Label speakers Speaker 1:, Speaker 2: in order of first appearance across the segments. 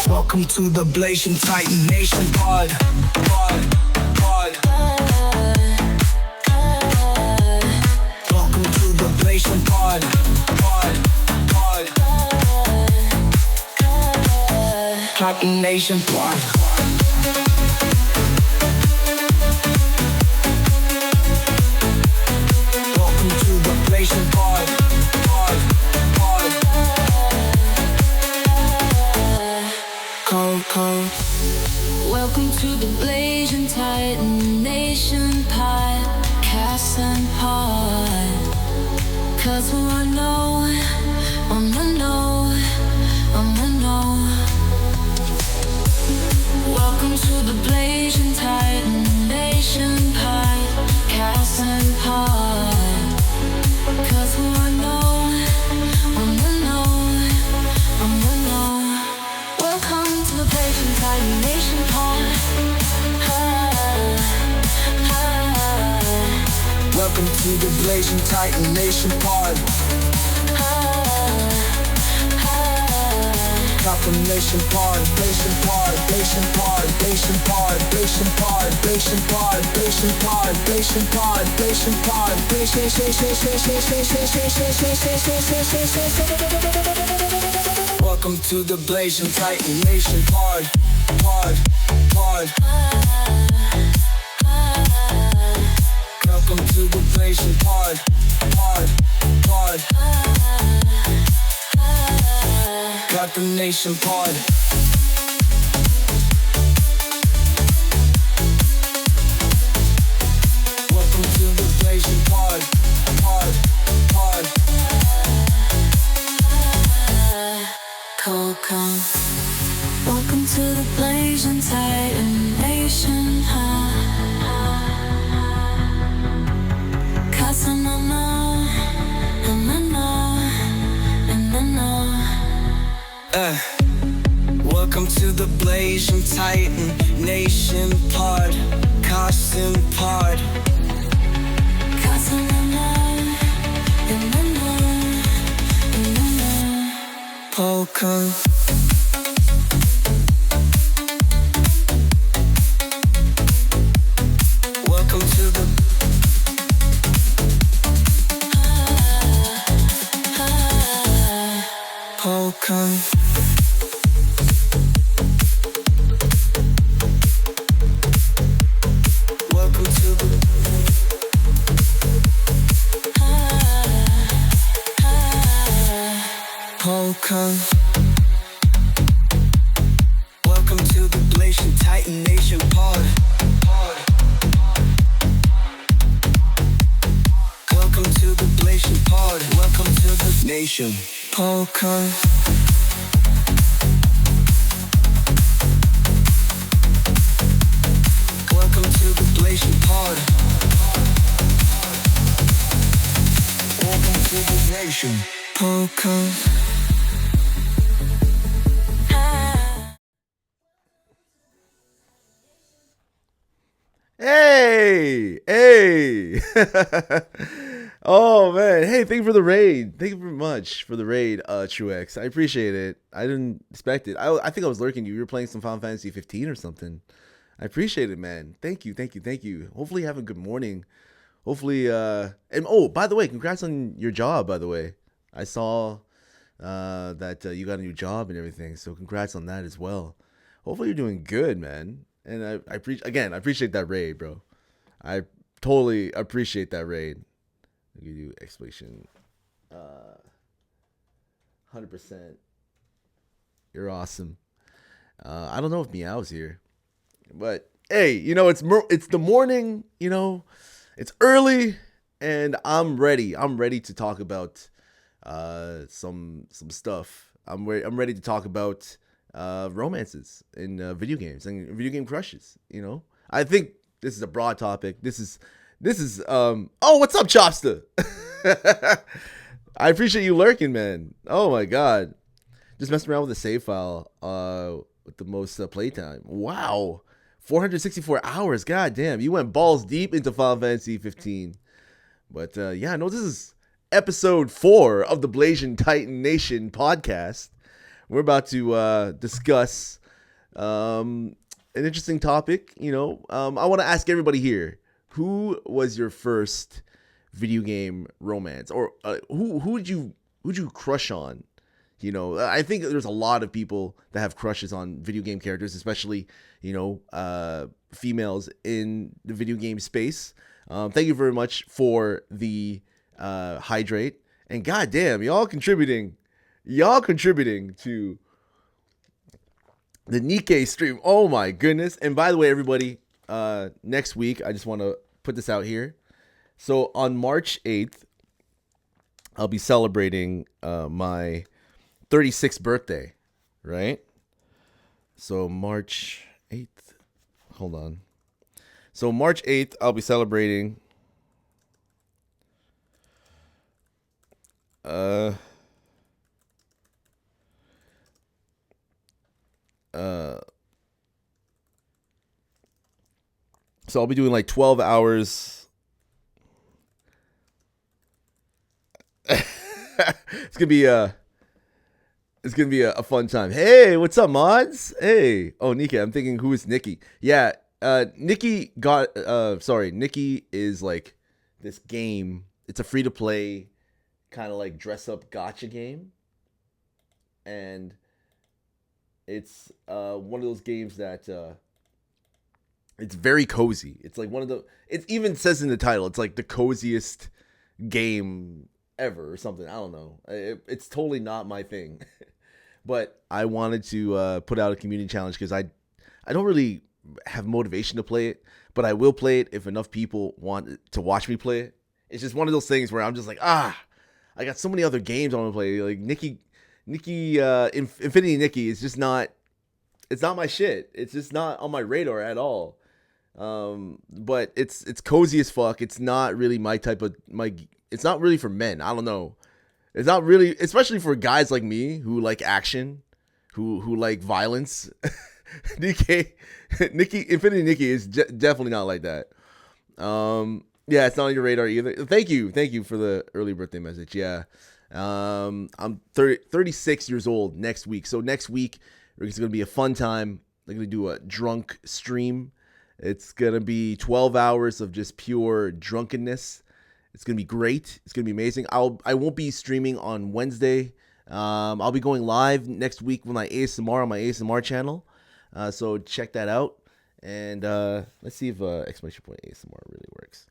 Speaker 1: Welcome to the Blazing Titan Nation pod. Welcome to the Blazing pod. Titan Nation pod. Welcome to the Blazing pod.
Speaker 2: Welcome to the Blazing Titan Nation podcast and pod. 'Cause wanna know. Welcome to the Blazing Titan Nation podcast and pod. 'Cause wanna know. Welcome to the Blazing Titan Nation pod.
Speaker 1: Welcome to the Blazing Titan Nation pod. Gotham Nation pod, Blazing pod, Blazing pod, Blazing pod, Blazing pod, Blazing pod, Blazing pod, Blazing pod, Blazing pod, Welcome to the Blazing Titan Nation pod. Welcome to the Blazing pod. Gotham Nation pod. Welcome to the Blazing pod.
Speaker 2: Welcome to the Blazing Titan Nation pod. 'Cause I know.
Speaker 1: Welcome to the Blazing Titan Nation pod. Costume pod.
Speaker 2: 'Cause I know.
Speaker 1: Polka. Welcome to the Polka. Welcome to the Polka. Welcome to the Blazing Titan Nation pod. Welcome to the Blazing pod. Welcome to the Nation Polka. Welcome to the Blazing pod. Welcome to the Nation Polka.
Speaker 3: Hey! Oh man, hey, thank you for the raid. Thank you very much for the raid, Truex. I appreciate it. I didn't expect it. I think I was lurking you. You were playing some Final Fantasy 15 or something. I appreciate it, man. Thank you. Hopefully you have a good morning. Hopefully, and oh, by the way, congrats on your job, by the way. I saw that you got a new job and everything, so congrats on that as well. Hopefully you're doing good, man. And I appreciate that raid, bro. I totally appreciate that raid. I'll give you explanation. 100%. You're awesome. I don't know if Meow's here, but hey, it's the morning. It's early, and I'm ready. I'm ready to talk about some stuff. I'm ready to talk about romances in video games and video game crushes. I think this is a broad topic. This is oh, what's up, Chopster? I appreciate you lurking, man. Oh my god, just messing around with the save file with the most playtime. Wow, 464 hours. God damn, you went balls deep into Final Fantasy 15. But yeah, no, this is episode 4 of the Blasian Titan Nation podcast. We're about to discuss an interesting topic. I want to ask everybody here, who was your first video game romance, or who'd you crush on? I think there's a lot of people that have crushes on video game characters, especially females in the video game space. Thank you very much for the hydrate, and goddamn, y'all contributing to the Nikkei stream. Oh my goodness. And by the way, everybody, next week, I just want to put this out here. So on March 8th, I'll be celebrating my 36th birthday, right? So March 8th, hold on. So March 8th, I'll be celebrating so I'll be doing like 12 hours. It's gonna be a fun time. Hey, what's up, mods? Hey, oh, Nikki, I'm thinking, who is Nikki? Yeah, Nikki is like this game. It's a free to play kind of like dress up gotcha game, and it's one of those games that it's very cozy. It's like it even says in the title, it's like the coziest game ever or something. I don't know. It's totally not my thing. But I wanted to put out a community challenge because I don't really have motivation to play it, but I will play it if enough people want to watch me play it. It's just one of those things where I'm just like, I got so many other games I want to play. Like Infinity Nikki is just not, it's not my shit. It's just not on my radar at all. But it's cozy as fuck. It's not really my type of, it's not really for men. I don't know. It's not really, especially for guys like me who like action, who like violence. Infinity Nikki is definitely not like that. Yeah, it's not on your radar either. Thank you for the early birthday message. Yeah, I'm 36 years old next week. So next week it's gonna be a fun time. I'm gonna do a drunk stream. It's gonna be 12 hours of just pure drunkenness. It's gonna be great. It's gonna be amazing. I won't be streaming on Wednesday. I'll be going live next week with my ASMR on my ASMR channel. So check that out. And let's see if exclamation point ASMR really works.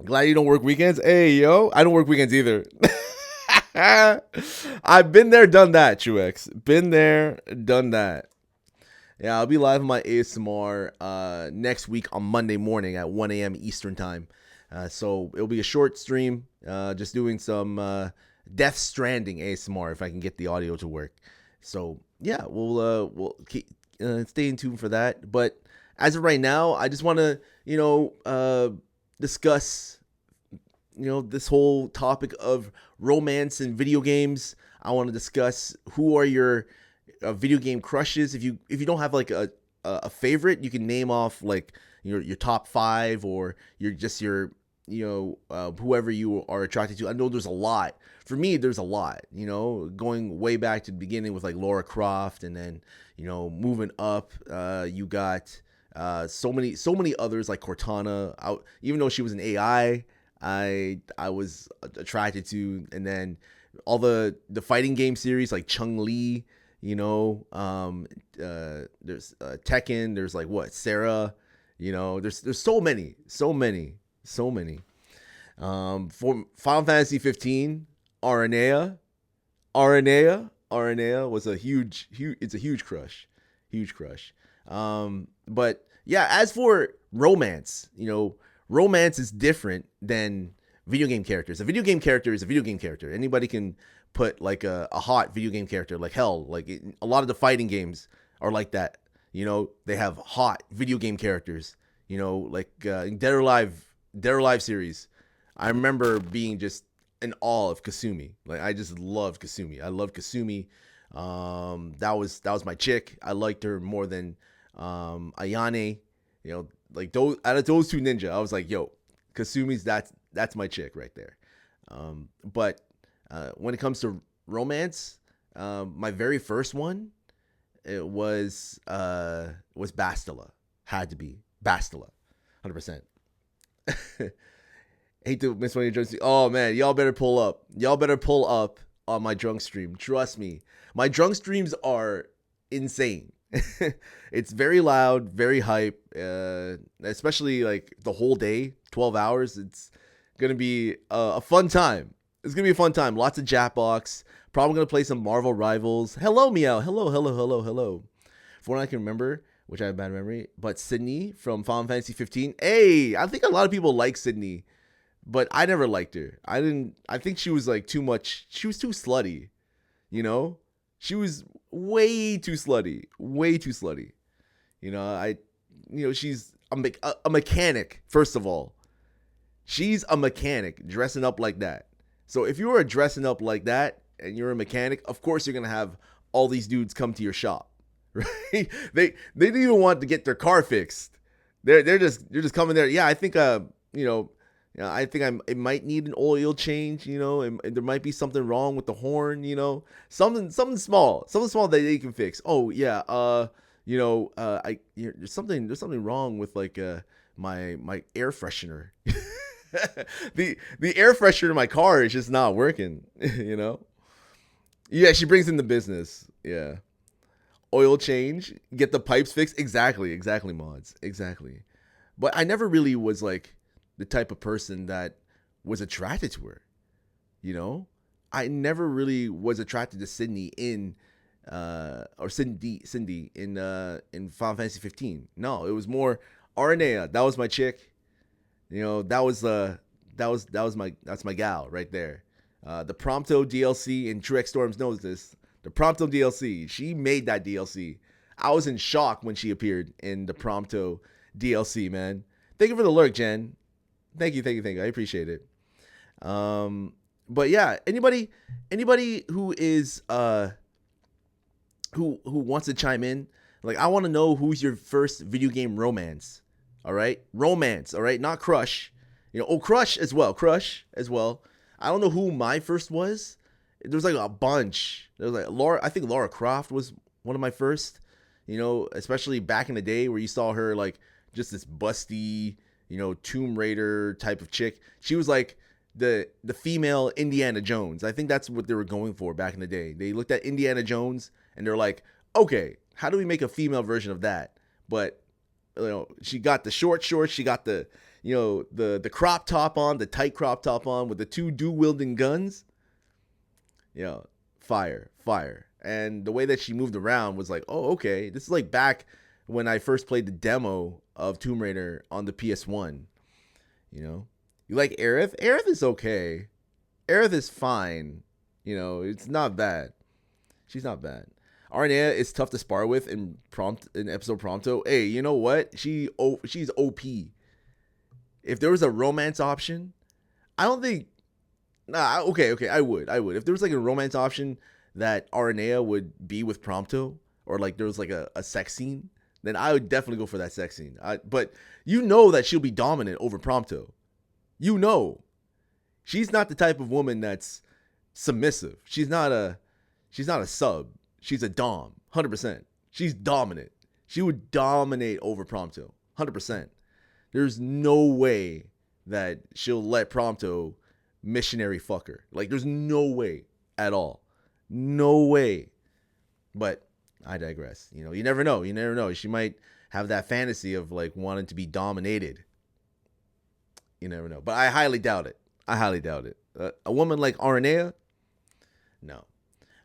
Speaker 3: Glad you don't work weekends. Hey, yo, I don't work weekends either. I've been there, done that, Truex. Been there, done that. Yeah, I'll be live on my ASMR next week on Monday morning at 1 a.m. Eastern time. So it'll be a short stream, just doing some Death Stranding ASMR if I can get the audio to work. So yeah, we'll keep, stay in tune for that. But as of right now, I just want to discuss this whole topic of romance in video games. I want to discuss who are your video game crushes. If you don't have like a favorite, you can name off like your top 5 or your whoever you are attracted to. I know there's a lot. For me, there's a lot, going way back to the beginning with like Lara Croft, and then, moving up, you got so many others like Cortana. Even though she was an AI, I was attracted to, and then all the fighting game series like Chun-Li, there's Tekken, there's like Sarah, there's so many. For Final Fantasy 15, Aranea was a huge crush. But yeah, as for romance, romance is different than video game characters. A video game character is a video game character. Anybody can put like a hot video game character. Like hell, a lot of the fighting games are like that. They have hot video game characters. Like in Dead or Alive series. I remember being just in awe of Kasumi. Like, I just loved Kasumi. I love Kasumi. That was my chick. I liked her more than Ayane. Like those, out of those two ninja, I was like, yo, Kasumi's that's my chick right there. But when it comes to romance, my very first one, it was Bastila. Had to be Bastila, 100%. Hate to miss one of your drunk streams. Oh man, y'all better pull up. Y'all better pull up on my drunk stream. Trust me, my drunk streams are insane. It's very loud, very hype, especially like the whole day, 12 hours. It's gonna be a fun time. It's gonna be a fun time. Lots of Jackbox. Probably gonna play some Marvel Rivals. Hello, Meow. Hello. For what I can remember, which I have bad memory, but Sydney from Final Fantasy 15. Hey, I think a lot of people like Sydney, but I never liked her. I think she was like too much. She was too slutty, you know? She was way too slutty. She's a mechanic, first of all. She's a mechanic dressing up like that. So if you were dressing up like that and you're a mechanic, of course you're going to have all these dudes come to your shop. Right? They didn't even want to get their car fixed. They're just coming there. Yeah, I think I think it might need an oil change, and there might be something wrong with the horn, something small that they can fix. Oh yeah, there's something wrong with like my air freshener. the air freshener in my car is just not working, Yeah, she brings in the business. Yeah. Oil change, get the pipes fixed. Exactly, mods. Exactly. But I never really was like the type of person that was attracted to her. I never really was attracted to Cindy in Cindy in Final Fantasy 15. No, it was more Aranea. That was my chick. That's my gal right there. The Prompto DLC, and True X Storms knows this. The Prompto DLC, she made that DLC. I was in shock when she appeared in the Prompto DLC, man. Thank you for the lurk, Jen. Thank you. I appreciate it. But yeah, anybody who is who wants to chime in, like I want to know who's your first video game romance. All right, romance. All right, not crush. Crush as well. I don't know who my first was. There was like a bunch. There was like Laura. I think Lara Croft was one of my first. Especially back in the day where you saw her like just this busty, Tomb Raider type of chick. She was like the female Indiana Jones. I think that's what they were going for back in the day. They looked at Indiana Jones and they're like, okay, how do we make a female version of that? But she got the short shorts. She got the the crop top on, the tight crop top on with the two dual wielding guns. Fire. And the way that she moved around was like, oh, okay. This is like back when I first played the demo of Tomb Raider on the PS1. You like Aerith? Aerith is okay. Aerith is fine. It's not bad. She's not bad. Arnea is tough to spar with in episode Prompto. Hey, you know what? She's OP. If there was a romance option, I don't think. Nah, okay, I would. If there was like a romance option that Aranea would be with Prompto, or like there was like a sex scene, then I would definitely go for that sex scene. But that she'll be dominant over Prompto. She's not the type of woman that's submissive. She's not a sub. She's a dom, 100%. She's dominant. She would dominate over Prompto, 100%. There's no way that she'll let Prompto missionary fucker. Like, there's no way at all. No way. But I digress. You never know. She might have that fantasy of like wanting to be dominated. You never know. But I highly doubt it. A woman like Aranea? No.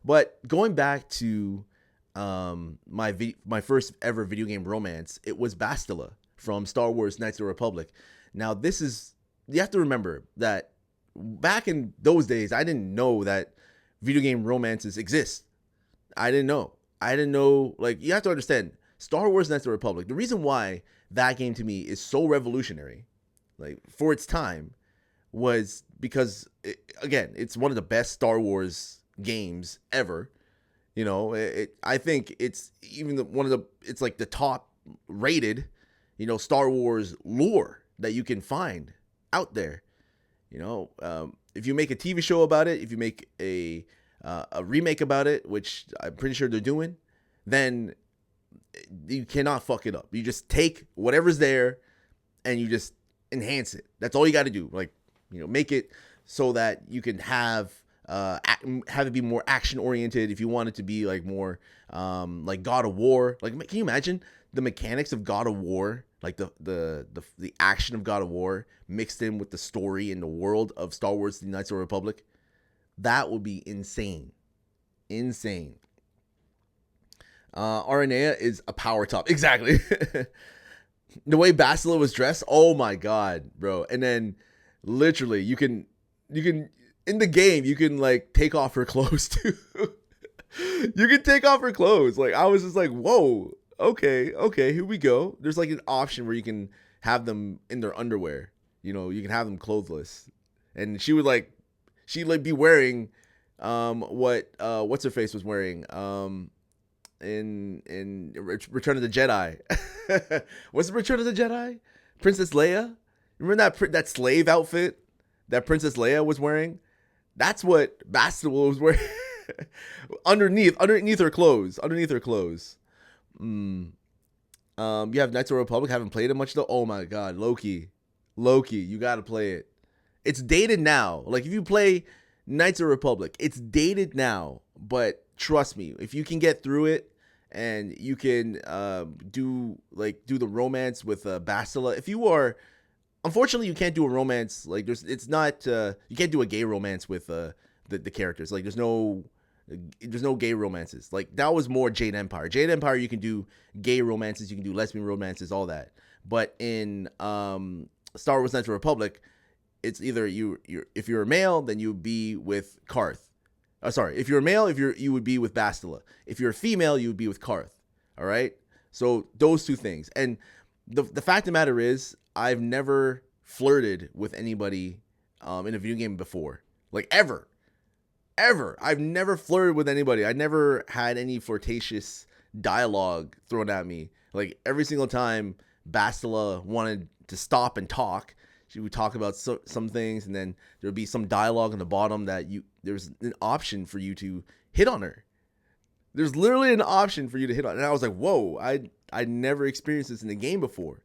Speaker 3: But going back to my first ever video game romance, it was Bastila from Star Wars Knights of the Republic. Now, you have to remember that back in those days, I didn't know that video game romances exist. I didn't know. Like, you have to understand, Star Wars Knights of the Republic, the reason why that game to me is so revolutionary, like, for its time, was because, it's one of the best Star Wars games ever. I think it's even it's like the top rated, Star Wars lore that you can find out there. if you make a TV show about it, if you make a remake about it, which I'm pretty sure they're doing, then you cannot fuck it up. You just take whatever's there and you just enhance it. That's all you got to do. Like, make it so that you can have it be more action oriented. If you want it to be like more like God of War, like, can you imagine the mechanics of God of War, like the action of God of War mixed in with the story and the world of Star Wars: The Knights of the Republic? That would be insane. Aranea is a power top. Exactly. The way Bastila was dressed, oh my god, bro. And then literally you can in the game you can like take off her clothes too. You can take off her clothes. Like, I was just like, whoa, okay, here we go. There's like an option where you can have them in their underwear. You can have them clothless. And she'd be wearing what's her face was wearing in Return of the Jedi. What's Return of the Jedi? Princess Leia. Remember that slave outfit that Princess Leia was wearing? That's what Bastila was wearing. underneath her clothes. You have Knights of the Republic. Haven't played it much though. Oh my god, Loki, you gotta play it. It's dated now. Like, if you play Knights of the Republic, it's dated now. But trust me, if you can get through it and you can do the romance with Bastila, if you are, unfortunately, you can't do a romance. Like, you can't do a gay romance with the characters. Like, there's no gay romances. Like, that was more Jade Empire. Jade Empire, you can do gay romances, you can do lesbian romances, all that. But in Star Wars: Knights of the Republic, it's either if you're a male, then you would be with Karth. If you're a male, you would be with Bastila. If you're a female, you would be with Karth. All right. So those two things. And the fact of the matter is, I've never flirted with anybody in a video game before. Like, ever. I've never flirted with anybody. I never had any flirtatious dialogue thrown at me. Like, every single time Bastila wanted to stop and talk, she would talk about some things, and then there would be some dialogue on the bottom that there's an option for you to hit on her. There's literally an option for you to hit on her. And I was like, whoa, I never experienced this in the game before.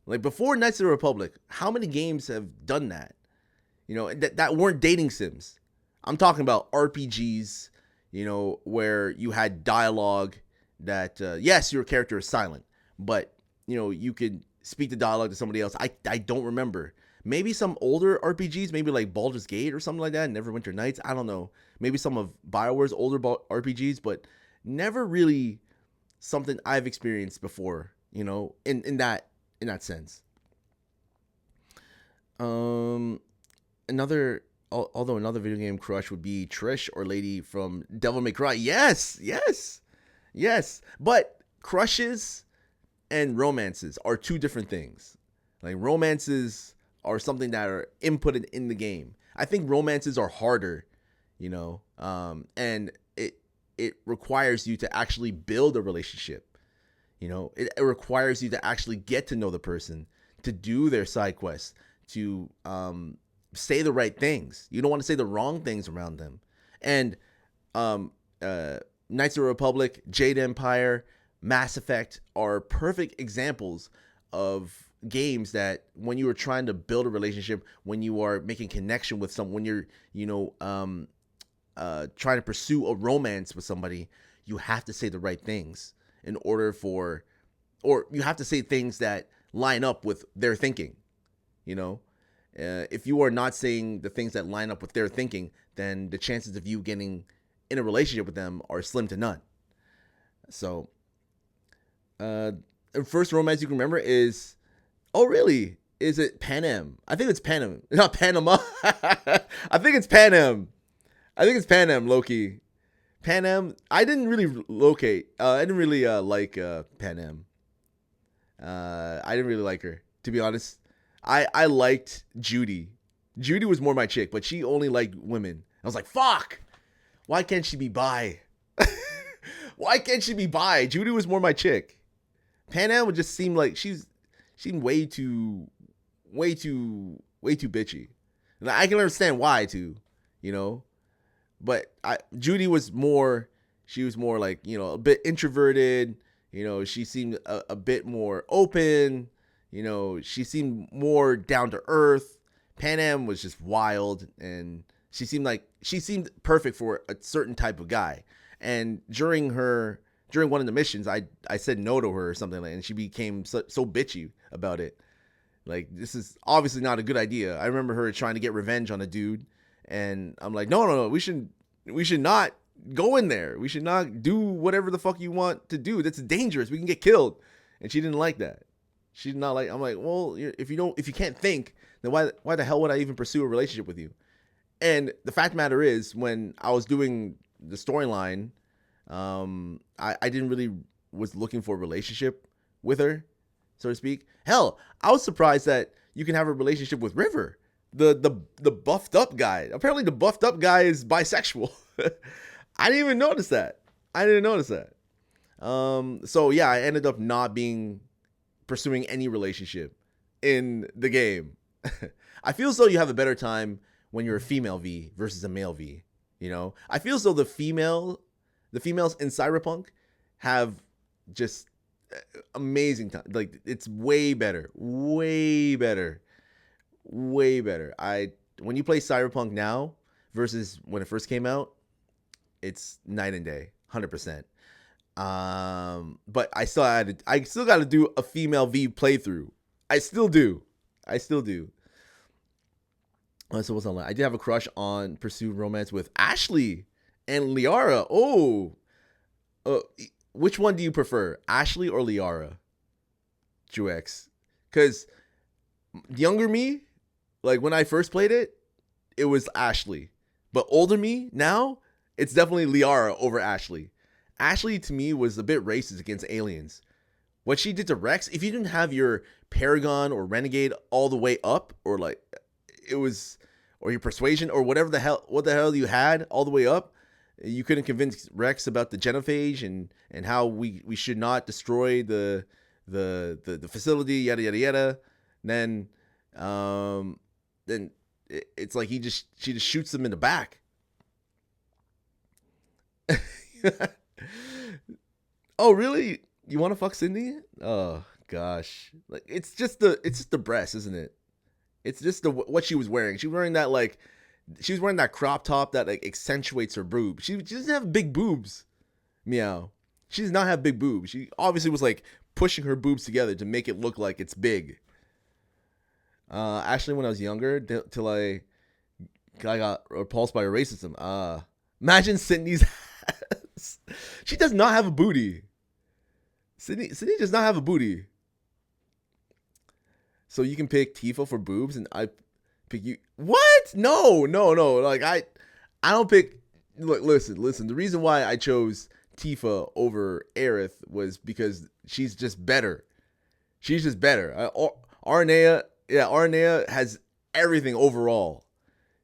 Speaker 3: Like, before Knights of the Republic, how many games have done that? That weren't dating sims. I'm talking about RPGs, where you had dialogue that, yes, your character is silent, but, you could speak the dialogue to somebody else. I don't remember. Maybe some older RPGs, maybe like Baldur's Gate or something like that, Neverwinter Nights. I don't know. Maybe some of BioWare's older RPGs, but never really something I've experienced before, in that sense. Another video game crush would be Trish or Lady from Devil May Cry. Yes. But crushes and romances are two different things. Like, romances are something that are inputted in the game. I think romances are harder, and it requires you to actually build a relationship. It requires you to actually get to know the person, to do their side quests, to say the right things. You don't want to say the wrong things around them. And Knights of the Republic, Jade Empire, Mass Effect are perfect examples of games that when you are trying to build a relationship, when you are making connection with someone, when you're trying to pursue a romance with somebody, you have to say the right things or you have to say things that line up with their thinking. If you are not saying the things that line up with their thinking, then the chances of you getting in a relationship with them are slim to none. So first romance you can remember is, is it Panem? I think it's Panem, not Panama. I think it's Panem. Loki. Panem. I didn't really like Panem. I didn't really like her, to be honest. I liked Judy. Judy was more my chick, but she only liked women. I was like, fuck. Why can't she be bi? Why can't she be bi? Judy was more my chick. Panem would just seem like she seemed way too bitchy. And I can understand why too, you know. But Judy was more. She was more like, you know, a bit introverted. You know, she seemed a bit more open. You know, she seemed more down to earth. Panam was just wild, and she seemed perfect for a certain type of guy. And during one of the missions, I said no to her or something like that, and she became so bitchy about it. Like, this is obviously not a good idea. I remember her trying to get revenge on a dude, and I'm like, no, we should not go in there. We should not do whatever the fuck you want to do. That's dangerous. We can get killed. And she didn't like that. She did not like. I'm like, well, if you can't think, then why the hell would I even pursue a relationship with you? And the fact of the matter is, when I was doing the storyline, I didn't really was looking for a relationship with her, so to speak. Hell, I was surprised that you can have a relationship with River, the buffed up guy. Apparently, the buffed up guy is bisexual. I didn't even notice that. So yeah, I ended up not pursuing any relationship in the game. I feel as though you have a better time when you're a female V versus a male V. You know, I feel as though the females in Cyberpunk have just amazing time. Like, it's way better. When you play Cyberpunk now versus when it first came out, it's night and day, 100%. But I still got to do a female V playthrough. I still do. So what's on? I did have a crush on pursue romance with Ashley and Liara. Oh, which one do you prefer, Ashley or Liara? Juex, because younger me, like when I first played it, it was Ashley, but older me now, it's definitely Liara over Ashley. Ashley to me was a bit racist against aliens. What she did to Rex, if you didn't have your Paragon or Renegade all the way up, or like or your Persuasion or what the hell you had all the way up, you couldn't convince Rex about the genophage and how we should not destroy the facility, yada yada yada. Then it's like she just shoots them in the back. Oh really? You want to fuck Cindy? Oh gosh, like it's just the breast, isn't it? It's just what she was wearing. She was wearing that crop top that like accentuates her boobs. She doesn't have big boobs. Meow. She does not have big boobs. She obviously was like pushing her boobs together to make it look like it's big. Actually, when I was younger, till I got repulsed by her racism. Imagine Sydney's ass. She does not have a booty. Sydney does not have a booty. So you can pick Tifa for boobs, and I pick you. What? No. Like I don't pick. Look, listen. The reason why I chose Tifa over Aerith was because she's just better. Aranea has everything overall.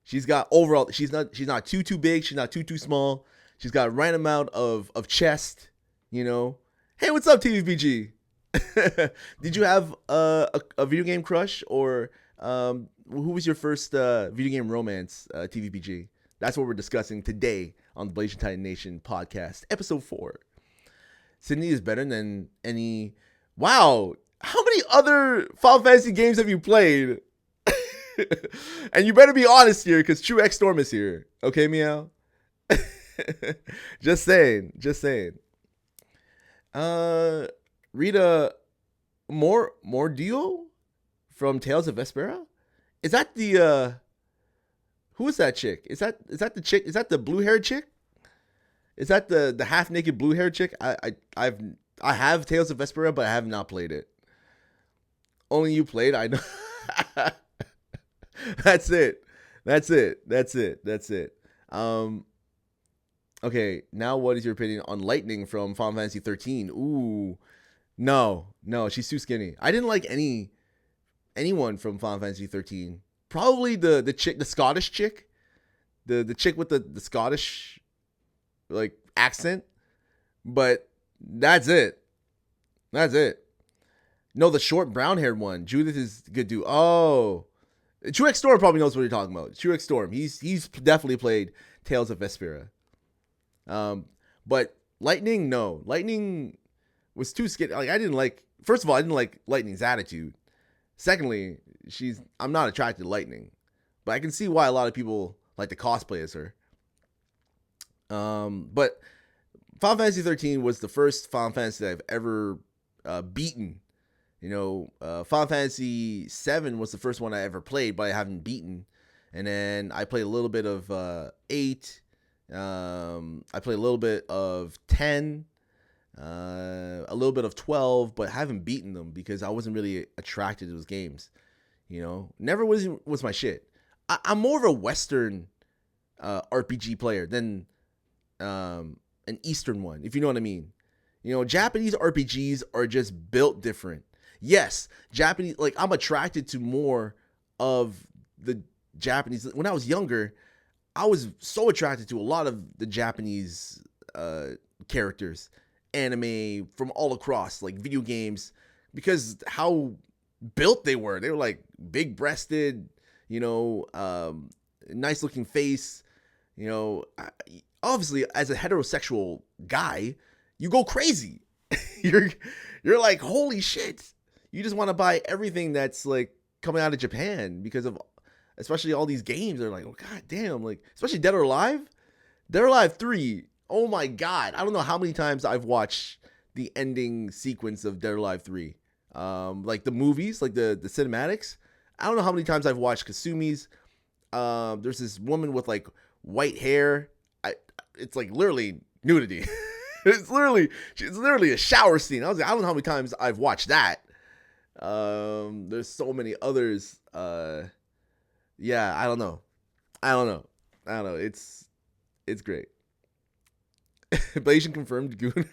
Speaker 3: She's got overall. She's not too big. She's not too small. She's got the right amount of chest. You know. Hey, what's up, TVPG? Did you have a video game crush, or who was your first video game romance, TVPG? That's what we're discussing today on the Blazing Titan Nation podcast, episode 4. Sydney is better than any. Wow, how many other Final Fantasy games have you played? And you better be honest here, because True X Storm is here. Okay, Meow? Just saying. Rita Mordio from Tales of Vesperia? Is that the who is that chick? Is that the chick? Is that the blue-haired chick? Is that the half-naked blue-haired chick? I have Tales of Vesperia, but I have not played it. Only you played, I know. That's it. Okay, now what is your opinion on Lightning from Final Fantasy 13? Ooh. No, she's too skinny. I didn't like anyone from Final Fantasy 13. Probably the chick, the Scottish chick. The chick with the Scottish like accent. But that's it. No, the short brown haired one. Judith is good dude. Oh. Truex Storm probably knows what you're talking about. Truex Storm. He's definitely played Tales of Vesperia. But Lightning, no. Lightning was too scared. Like I didn't like. First of all, I didn't like Lightning's attitude. Secondly, I'm not attracted to Lightning, but I can see why a lot of people like to cosplay as her. But Final Fantasy 13 was the first Final Fantasy that I've ever beaten. Final Fantasy 7 was the first one I ever played, but I haven't beaten. And then I played a little bit of 8. I played a little bit of 10, a little bit of 12, but haven't beaten them because I wasn't really attracted to those games. Never was my shit. I'm more of a Western RPG player than an Eastern one, if you know what I mean. Japanese RPGs are just built different. Yes, Japanese, like I'm attracted to more of the Japanese. When I was younger, I was so attracted to a lot of the Japanese characters, anime from all across, like video games, because how built they were. They were like big breasted, nice looking face. Obviously, as a heterosexual guy, you go crazy. You're like, holy shit. You just want to buy everything that's like coming out of Japan because of especially all these games. They're like, oh god damn, like especially Dead or Alive. Dead or Alive 3. Oh my god. I don't know how many times I've watched the ending sequence of Dead or Alive 3. Like the movies, like the cinematics. I don't know how many times I've watched Kasumi's. There's this woman with like white hair. It's like literally nudity. It's literally a shower scene. I don't know how many times I've watched that. There's so many others. Yeah, I don't know. It's great. Blasian confirmed goon.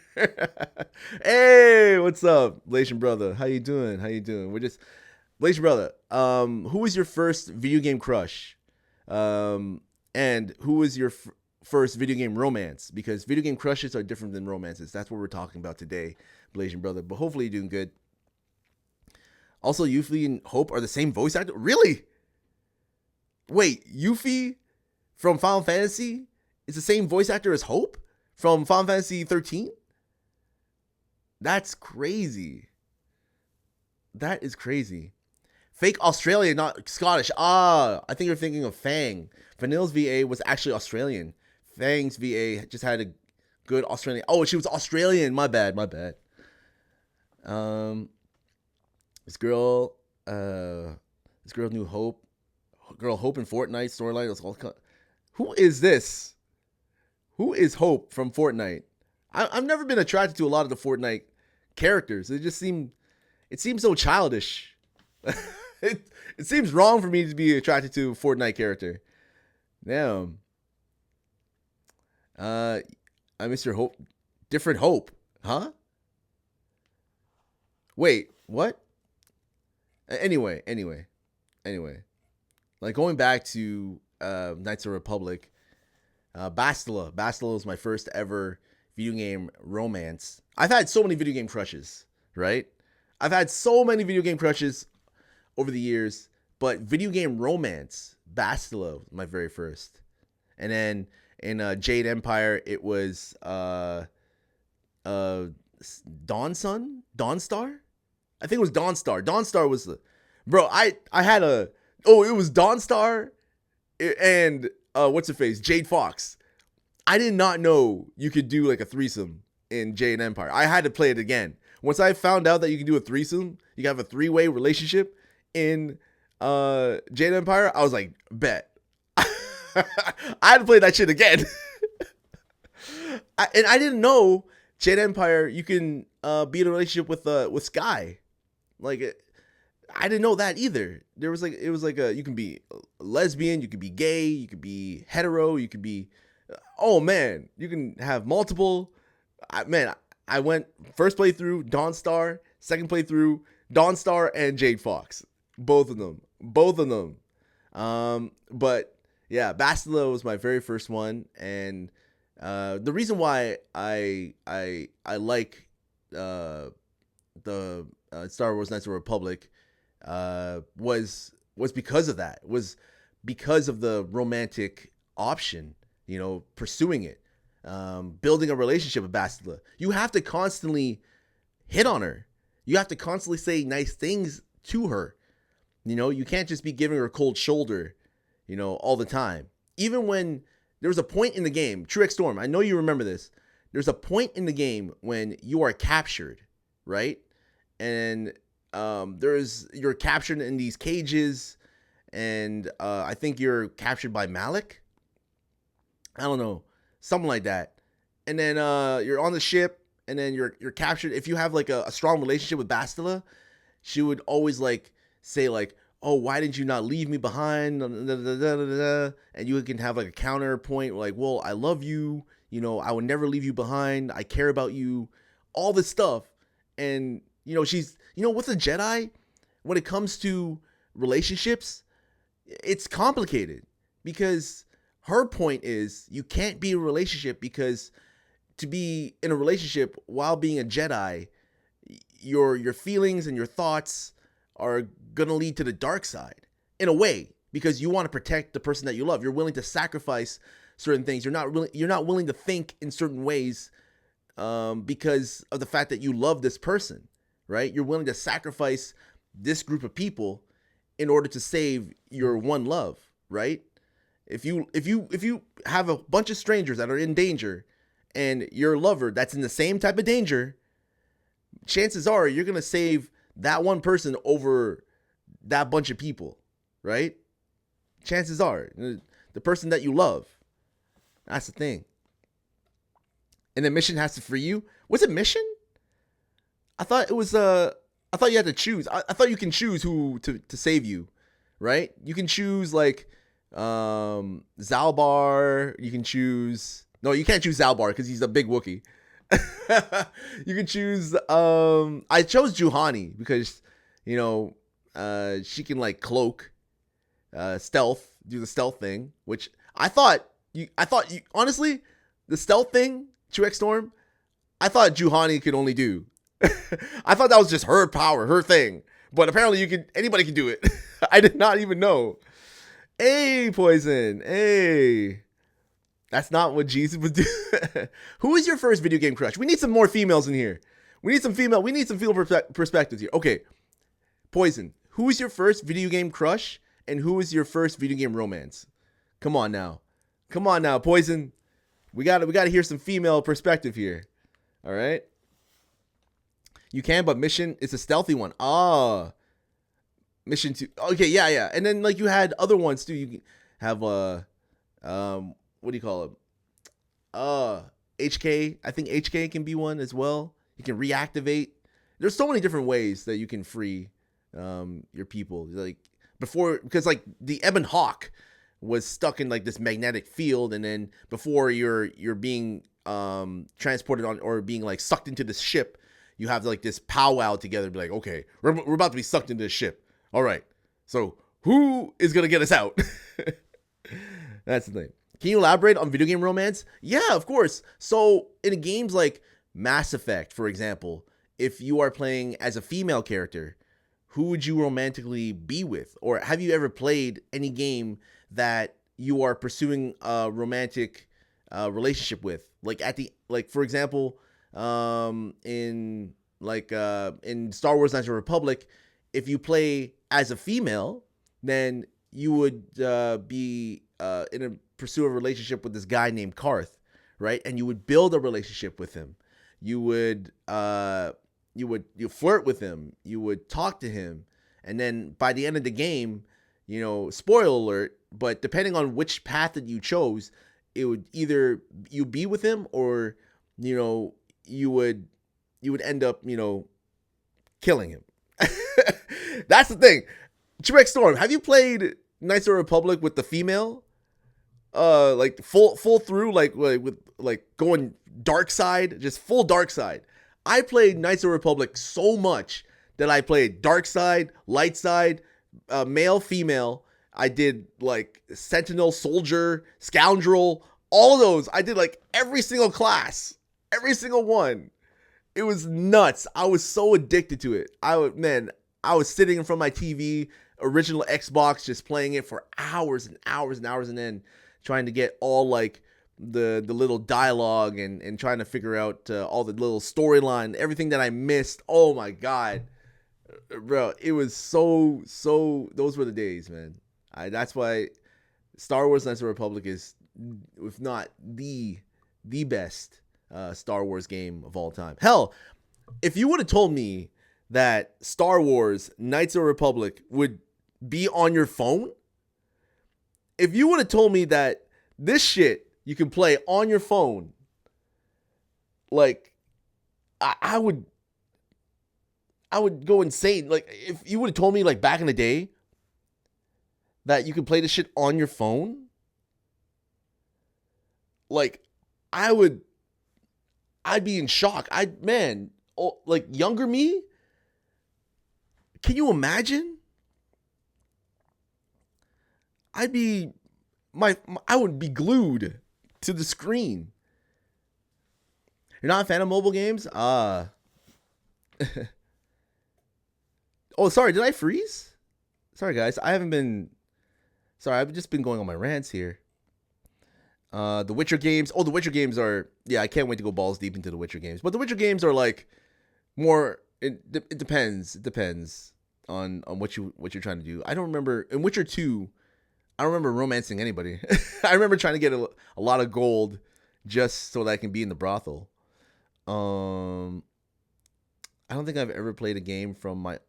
Speaker 3: Hey, what's up, Blasian brother? How you doing? We're just Blasian brother. Who was your first video game crush? And who was your first video game romance? Because video game crushes are different than romances. That's what we're talking about today, Blasian brother. But hopefully you're doing good. Also, Yuffie and Hope are the same voice actor. Really? Wait, Yuffie from Final Fantasy is the same voice actor as Hope from Final Fantasy 13? That's crazy. That is crazy. Fake Australian, not Scottish. I think you're thinking of Fang. Vanille's VA was actually Australian. Fang's VA just had a good Australian. Oh, she was Australian. My bad. This girl knew Hope. Girl, Hope in Fortnite storyline. Who is this? Who is Hope from Fortnite? I've never been attracted to a lot of the Fortnite characters. It seems so childish. It seems wrong for me to be attracted to a Fortnite character. Damn. I miss your Hope. Different Hope. Huh? Wait, what? Anyway. Like going back to Knights of the Republic, Bastila. Bastila was my first ever video game romance. I've had so many video game crushes, right? I've had so many video game crushes over the years, but video game romance, Bastila was my very first. And then in Jade Empire, it was Dawnstar? I think it was Dawnstar. Dawnstar was the... Bro, I had a... Oh, it was Dawnstar and what's her face? Jade Fox. I did not know you could do like a threesome in Jade Empire. I had to play it again. Once I found out that you can do a threesome, you can have a 3-way relationship in Jade Empire, I was like, bet. I had to play that shit again. And I didn't know Jade Empire, you can be in a relationship with Sky. Like, I didn't know that either. It was like you can be lesbian, you could be gay, you could be hetero, you could be, oh man, you can have multiple. I went first playthrough Dawnstar, second playthrough Dawnstar and Jade Fox, both of them. But yeah, Bastila was my very first one, and the reason why I like the Star Wars Knights of the Republic was was because of that. Was because of the romantic option, pursuing it, building a relationship with Bastila. You have to constantly hit on her. You have to constantly say nice things to her. You can't just be giving her a cold shoulder, all the time. Even when there was a point in the game, True X Storm, I know you remember this. There's a point in the game when you are captured, right? And you're captured in these cages, and I think you're captured by Malik. I don't know, something like that. And then you're on the ship, and then you're captured. If you have like a strong relationship with Bastila, she would always like say like, "Oh, why did you not leave me behind?" And you can have like a counterpoint like, "Well, I love you. I would never leave you behind. I care about you." All this stuff. And she's with a Jedi, when it comes to relationships, it's complicated, because her point is you can't be in a relationship, because to be in a relationship while being a Jedi, your feelings and your thoughts are gonna lead to the dark side in a way, because you want to protect the person that you love. You're willing to sacrifice certain things. You're not willing to think in certain ways, because of the fact that you love this person, right? You're willing to sacrifice this group of people in order to save your one love, right? If you have a bunch of strangers that are in danger, and your lover that's in the same type of danger, chances are you're gonna save that one person over that bunch of people, right? Chances are the person that you love. That's the thing. And the mission has to free you. Was it mission? I thought it was I thought you had to choose. I thought you can choose who to save you, right? You can choose like Zalbar. You can choose. No, you can't choose Zalbar because he's a big Wookiee. You can choose. I chose Juhani because she can like cloak, stealth, do the stealth thing, which I thought you honestly, the stealth thing, 2X Storm, I thought Juhani could only do. I thought that was just her power, her thing. But apparently anybody can do it. I did not even know. Hey, Poison. Hey. That's not what Jesus would do. Who is your first video game crush? We need some more females in here. We need some female perspectives here. Okay. Poison. Who is your first video game crush, and who is your first video game romance? Come on now. Poison. We got to hear some female perspective here. All right? You can, but mission is a stealthy one. Mission 2. Okay, yeah. And then like you had other ones too. You can have what do you call it? HK. I think HK can be one as well. You can reactivate. There's so many different ways that you can free your people. Like before, because like the Ebon Hawk was stuck in like this magnetic field, and then before you're being transported on or being like sucked into this ship, you have like this powwow together. Be like, okay, we're about to be sucked into this ship. All right, so who is gonna get us out? That's the thing. Can you elaborate on video game romance? Yeah, of course. So in games like Mass Effect, for example, if you are playing as a female character, who would you romantically be with? Or have you ever played any game that you are pursuing a romantic relationship with? Like for example, in Star Wars Knights of the Republic, if you play as a female, then you would be in a pursue a relationship with this guy named Karth, right? And you would build a relationship with him. You would flirt with him. You would talk to him, and then by the end of the game, spoiler alert, but depending on which path that you chose, it would either you be with him or you would end up killing him. That's the thing. Trek Storm, have you played Knights of the Republic with the female? Like full through, like with like going dark side, just full dark side. I played Knights of the Republic so much that I played dark side, light side, male, female. I did like Sentinel, Soldier, Scoundrel, all of those. I did like every single class, every single one. It was nuts. I was so addicted to it. I was sitting in front of my TV, original Xbox, just playing it for hours and hours and hours, and then trying to get all like the little dialogue and trying to figure out all the little storyline, everything that I missed. Oh my god, bro, it was so. Those were the days, man. That's why Star Wars: Knights of the Republic is, if not the best Star Wars game of all time. Hell, if you would have told me that Star Wars Knights of the Republic would be on your phone, if you would have told me that this shit you can play on your phone, like I would go insane. Like if you would have told me like back in the day that you could play this shit on your phone, like I'd be in shock. Like younger me, can you imagine? I would be glued to the screen. You're not a fan of mobile games? Oh, sorry, did I freeze? Sorry guys, I've just been going on my rants here. The Witcher games. Oh, the Witcher games are, I can't wait to go balls deep into the Witcher games. But the Witcher games are like more, it depends. It depends on what you're trying to do. I don't remember in Witcher 2, I don't remember romancing anybody. I remember trying to get a lot of gold just so that I can be in the brothel. I don't think I've ever played a game from my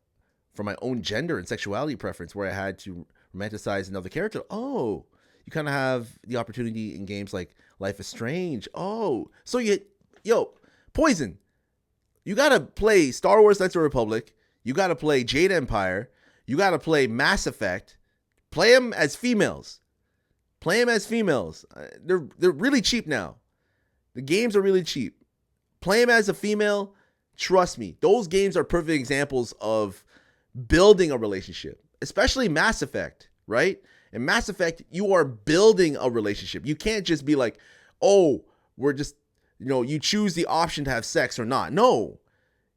Speaker 3: own gender and sexuality preference where I had to romanticize another character. Oh, you kind of have the opportunity in games like Life is Strange. Oh, so Poison. You got to play Star Wars Knights of the Republic. You got to play Jade Empire. You got to play Mass Effect. Play them as females. They're really cheap now. The games are really cheap. Play them as a female. Trust me, those games are perfect examples of building a relationship, especially Mass Effect, right? In Mass Effect, you are building a relationship. You can't just be like, oh, we're just, you choose the option to have sex or not. No,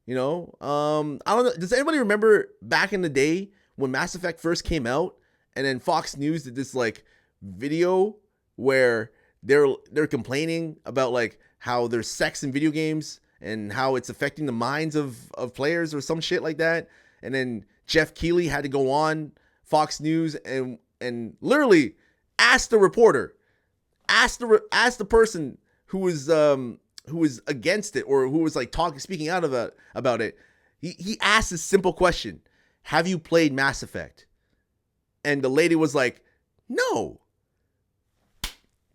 Speaker 3: I don't know. Does anybody remember back in the day when Mass Effect first came out and then Fox News did this like video where they're complaining about like how there's sex in video games and how it's affecting the minds of players or some shit like that. And then Jeff Keighley had to go on Fox News and literally ask the reporter, ask the person who was against it or who was like speaking out about it. He asked this simple question: have you played Mass Effect? And the lady was like, no.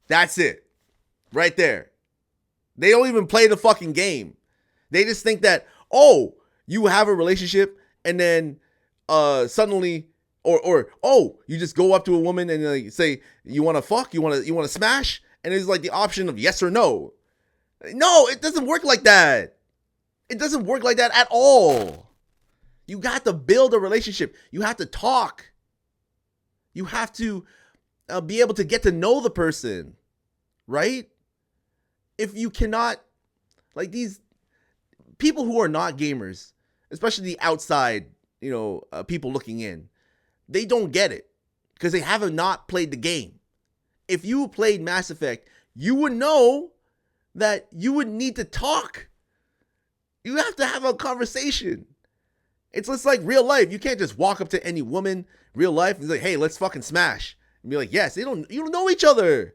Speaker 3: That's it. Right there. They don't even play the fucking game. They just think that, oh, you have a relationship and then suddenly or you just go up to a woman and like say, you want to fuck? You want to smash? And it's like the option of yes or no. No, it doesn't work like that. It doesn't work like that at all. You got to build a relationship. You have to talk. You have to be able to get to know the person, right? If you cannot, like these people who are not gamers, especially the outside, people looking in, they don't get it because they haven't not played the game. If you played Mass Effect, you would know that you would need to talk. You have to have a conversation. It's just like real life. You can't just walk up to any woman, real life, and be like, hey, let's fucking smash. And be like, yes, you don't know each other.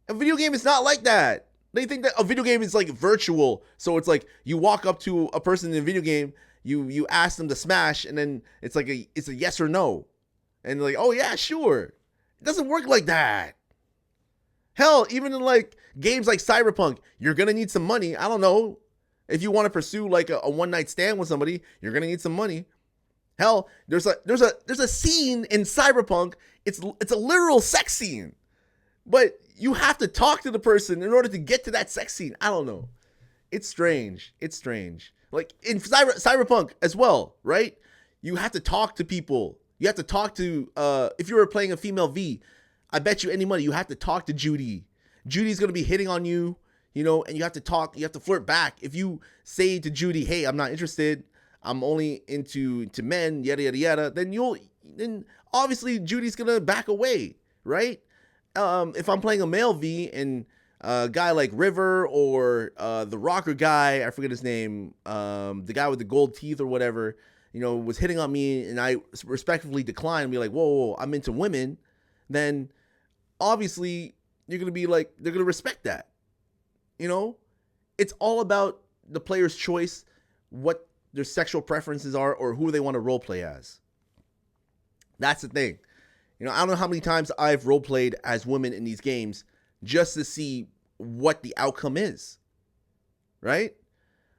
Speaker 3: A video game is not like that. They think that a video game is like virtual. So it's like you walk up to a person in a video game, you ask them to smash, and then it's like it's a yes or no. And they're like, oh yeah, sure. It doesn't work like that. Hell, even in like games like Cyberpunk, you're gonna need some money. I don't know. If you want to pursue like a one night stand with somebody, you're gonna need some money. Hell, there's a scene in Cyberpunk. It's a literal sex scene, but you have to talk to the person in order to get to that sex scene. I don't know. It's strange. Like in Cyberpunk as well, right? You have to talk to people. You have to talk to if you were playing a female V, I bet you any money you have to talk to Judy. Judy's gonna be hitting on you. And you have to talk, you have to flirt back. If you say to Judy, hey, I'm not interested, I'm only into men, yada yada yada, then obviously Judy's gonna back away, right? If I'm playing a male V and a guy like River or the rocker guy, I forget his name, the guy with the gold teeth or whatever, was hitting on me, and I respectfully declined and be like, whoa, I'm into women, then obviously you're gonna be like, they're gonna respect that. It's all about the player's choice, what their sexual preferences are, or who they want to role play as. That's the thing. I don't know how many times I've role played as women in these games just to see what the outcome is, right?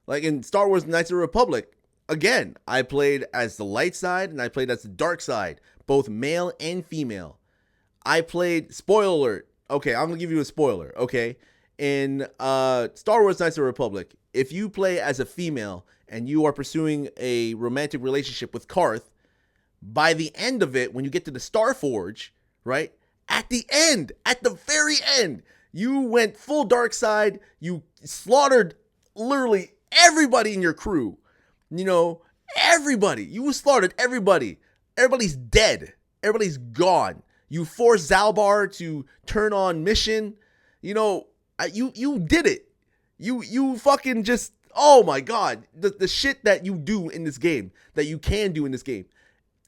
Speaker 3: Like in Star Wars Knights of the Republic, again, I played as the light side and I played as the dark side, both male and female. I played, spoiler alert, okay, I'm going to give you a spoiler, okay? In Star Wars Knights of the Republic, if you play as a female and you are pursuing a romantic relationship with Karth, by the end of it, when you get to the Starforge, right? At the very end, you went full dark side. You slaughtered literally everybody in your crew. Everybody. You slaughtered everybody. Everybody's dead. Everybody's gone. You forced Zalbar to turn on mission. You did it. You fucking just, oh my God. The shit that you do in this game, that you can do in this game,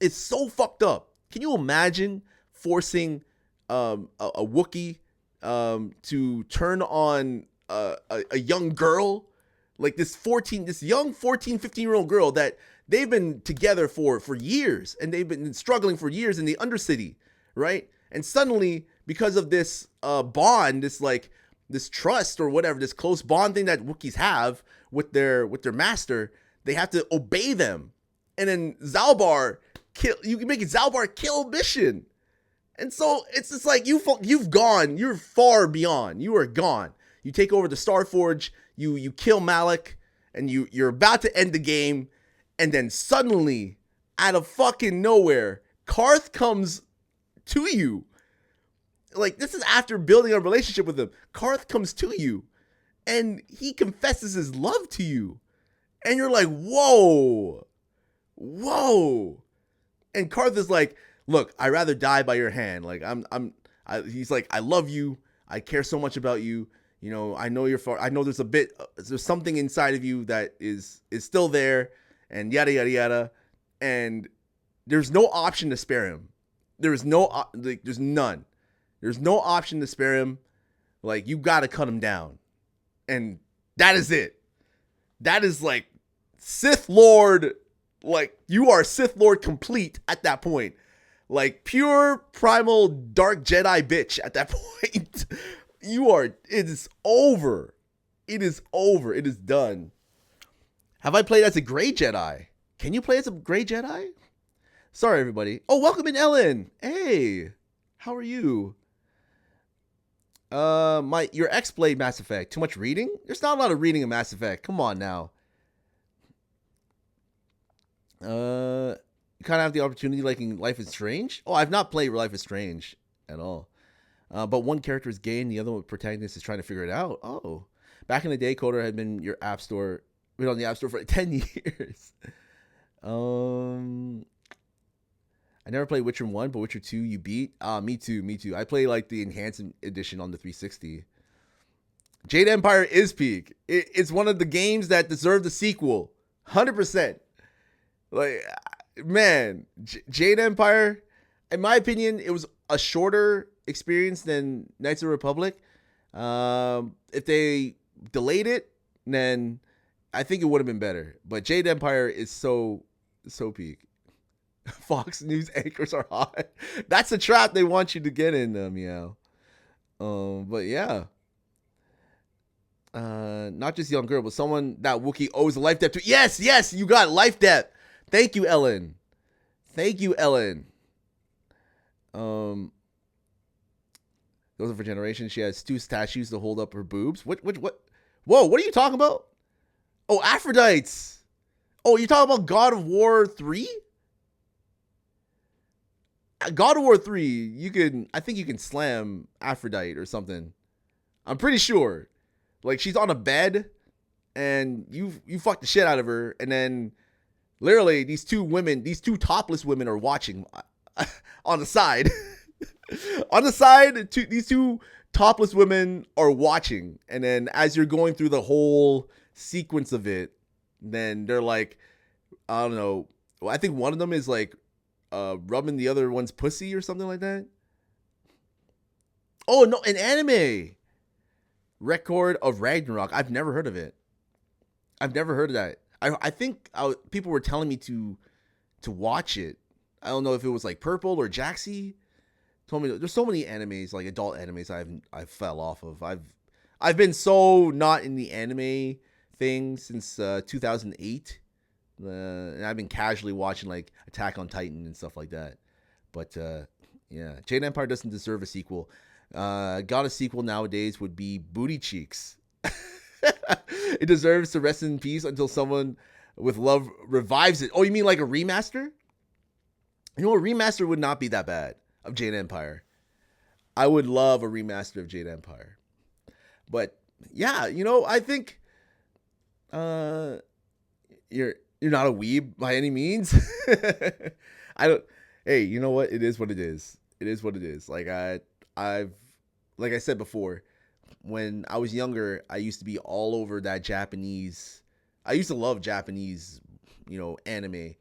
Speaker 3: it's so fucked up. Can you imagine forcing a Wookiee to turn on a young girl, like this young 14, 15-year-old girl that they've been together for years, and they've been struggling for years in the Undercity, right? And suddenly, because of this bond, this trust or whatever, this close bond thing that Wookiees have with their master, they have to obey them. And then Zalbar you can make it Zalbar kill mission. And so it's just like you've gone, you're far beyond. You are gone. You take over the Starforge, you kill Malik, and you're about to end the game, and then suddenly, out of fucking nowhere, Karth comes to you. Like, this is after building a relationship with him. Karth comes to you, and he confesses his love to you. And you're like, whoa. And Karth is like, look, I'd rather die by your hand. Like, he's like, I love you. I care so much about you. I know you're far. I know there's something inside of you that is still there, and yada, yada, yada. And there's no option to spare him. There's none. There's no option to spare him. Like, you got to cut him down. And that is it. That is like Sith Lord. Like, you are Sith Lord complete at that point. Like, pure primal dark Jedi bitch at that point. It is over. It is over. It is done. Have I played as a gray Jedi? Can you play as a gray Jedi? Sorry, everybody. Oh, welcome in, Ellen. Hey, how are you? Your ex played Mass Effect. Too much reading? There's not a lot of reading in Mass Effect. Come on now. You kind of have the opportunity like in Life is Strange. Oh, I've not played Life is Strange at all. But one character is gay and the other protagonist is trying to figure it out. Oh, back in the day, Coder had been on the App Store for like 10 years. I never played Witcher 1, but Witcher 2 you beat. Me too. I play like the enhanced edition on the 360. Jade Empire is peak. It's one of the games that deserve the sequel. 100%. Like, man, Jade Empire, in my opinion, it was a shorter experience than Knights of the Republic. If they delayed it, then I think it would have been better. But Jade Empire is so peak. Fox News anchors are hot. That's a trap they want you to get in, Meow. But yeah. Not just young girl, but someone that Wookiee owes a life debt to. Yes, you got life debt. Thank you, Ellen. Those are for generations. She has 2 statues to hold up her boobs. What? Whoa, what are you talking about? Oh, Aphrodites. Oh, you're talking about God of War 3? God of War 3, I think you can slam Aphrodite or something. I'm pretty sure. Like, she's on a bed and you fuck the shit out of her, and then Literally, these two topless women are watching on the side. On the side, these two topless women are watching. And then as you're going through the whole sequence of it, then they're like, I don't know. Well, I think one of them is like rubbing the other one's pussy or something like that. Oh, no, an anime. Record of Ragnarok. I've never heard of it. I've never heard of that. I think people were telling me to watch it. I don't know if it was like Purple or Jaxie. Told me there's so many animes, like adult animes I fell off of. I've been so not in the anime thing since 2008. And I've been casually watching like Attack on Titan and stuff like that. But yeah, Jade Empire doesn't deserve a sequel. Got a sequel nowadays would be Booty Cheeks. It deserves to rest in peace until someone with love revives it. Oh, you mean like a remaster? You know, a remaster would not be that bad of Jade Empire. I would love a remaster of Jade Empire. But yeah, you know, I think you're not a weeb by any means. I don't. Hey, you know what? It is what it is. It is what it is. Like like I said before, when I was younger, I used to be all over that Japanese. I used to love Japanese, you know, anime.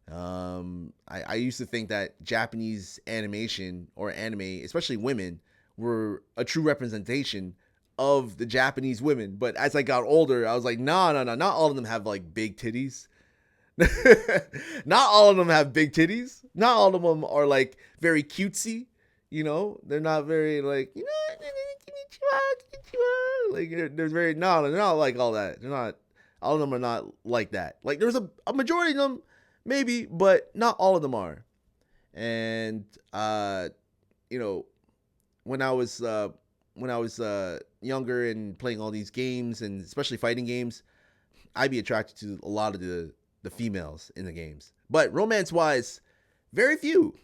Speaker 3: I used to think that Japanese animation or anime, especially women, were a true representation of the Japanese women. But as I got older, I was like, no, not all of them have like big titties. Not all of them have big titties. Not all of them are like very cutesy. You know, they're not very like, you know, like they're very, no, they're not like all that. They're not, all of them are not like that. Like there's a majority of them, maybe, but not all of them are. And you know, when I was younger and playing all these games and especially fighting games, I'd be attracted to a lot of the females in the games. But romance wise, very few.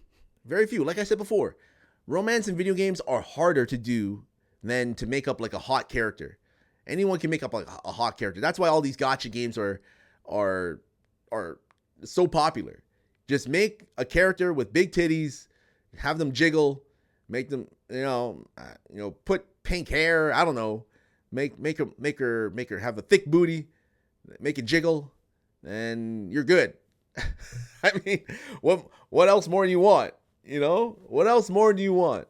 Speaker 3: Like I said before, romance in video games are harder to do than to make up like a hot character. Anyone can make up like a hot character. That's why all these gacha games are so popular. Just make a character with big titties, have them jiggle, make them, put pink hair. I don't know, make her have a thick booty, make it jiggle, and you're good. I mean, what else more do you want? You know, what else more do you want?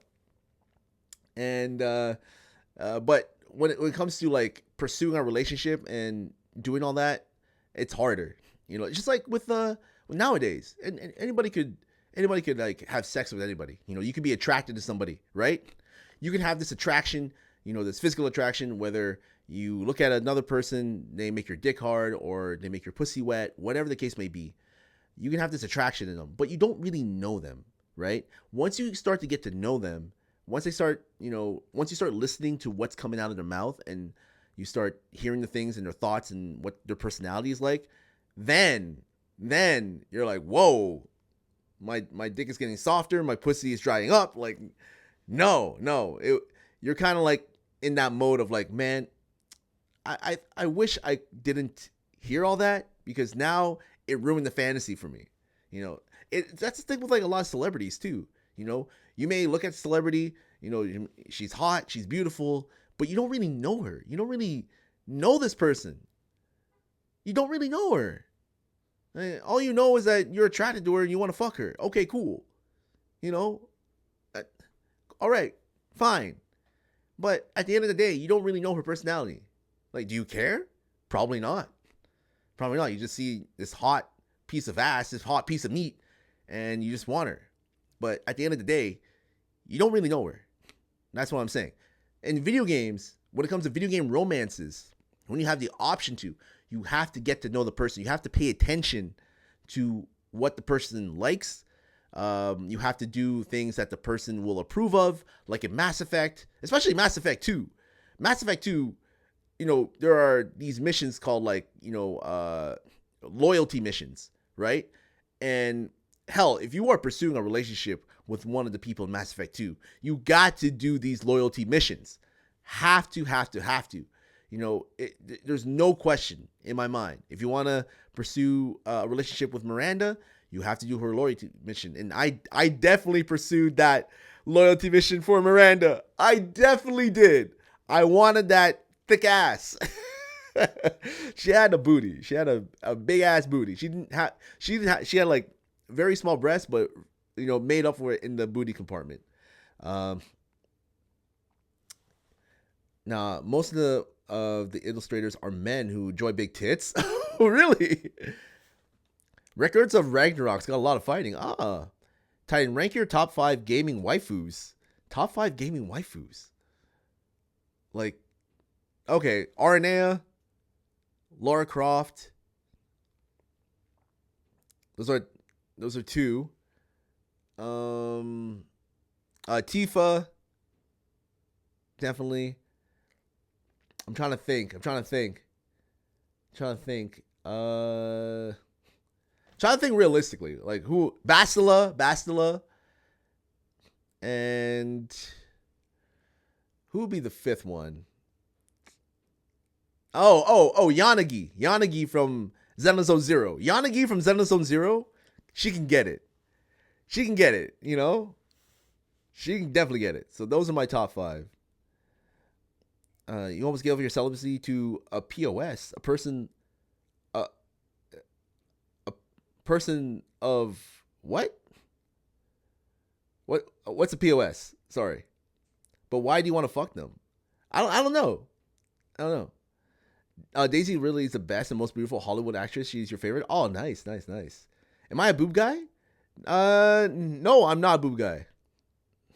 Speaker 3: And but when it comes to like pursuing a relationship and doing all that, it's harder. You know, just like with nowadays, and anybody could like have sex with anybody. You know, you could be attracted to somebody, right? You can have this attraction, you know, this physical attraction, whether you look at another person, they make your dick hard or they make your pussy wet, whatever the case may be. You can have this attraction in them, but you don't really know them, right? Once you start to get to know them, once you start listening to what's coming out of their mouth and you start hearing the things and their thoughts and what their personality is like, then you're like, whoa, my dick is getting softer, my pussy is drying up. Like, you're kind of like in that mode of like, man, I wish I didn't hear all that because now it ruined the fantasy for me. You know, that's the thing with like a lot of celebrities too. You know, you may look at celebrity, you know, she's hot, she's beautiful, but you don't really know her. You don't really know this person. You don't really know her. All you know is that you're attracted to her and you want to fuck her. Okay, cool. You know, all right, fine. But at the end of the day, you don't really know her personality. Like, do you care? Probably not. Probably not. You just see this hot piece of ass, this hot piece of meat, and you just want her. But at the end of the day, you don't really know her. That's what I'm saying. In video games, when it comes to video game romances, when you have the option to, you have to get to know the person. You have to pay attention to what the person likes. You have to do things that the person will approve of, like in Mass Effect, especially Mass Effect 2. Mass Effect 2, you know, there are these missions called like, you know, loyalty missions, right? And hell, if you are pursuing a relationship with one of the people in Mass Effect 2, you got to do these loyalty missions. Have to. there's no question in my mind. If you want to pursue a relationship with Miranda, you have to do her loyalty mission. And I definitely pursued that loyalty mission for Miranda. I definitely did. I wanted that thick ass. She had a booty. She had a big ass booty. She had like very small breasts, but made up for it in the booty compartment. Now most of the illustrators are men who enjoy big tits. Oh, really? Records of Ragnarok's got a lot of fighting. Titan, rank your top 5 gaming waifus. Top 5 gaming waifus. Like, okay, Aranea, Lara Croft. Those are 2. Tifa, definitely. I'm trying to think. Trying to think realistically. Like who? Bastila. And who would be the 5th one? Oh, Yanagi. Yanagi from Xenoblade Zone Zero. Yanagi from Xenoblade Zone Zero. She can get it. She can definitely get it. So those are my top 5. You almost gave over your celibacy to a POS, a person of what? What's a POS? Sorry. But why do you want to fuck them? I don't know. Daisy really is the best and most beautiful Hollywood actress. She's your favorite. Oh, nice. Am I a boob guy? No, I'm not a boob guy.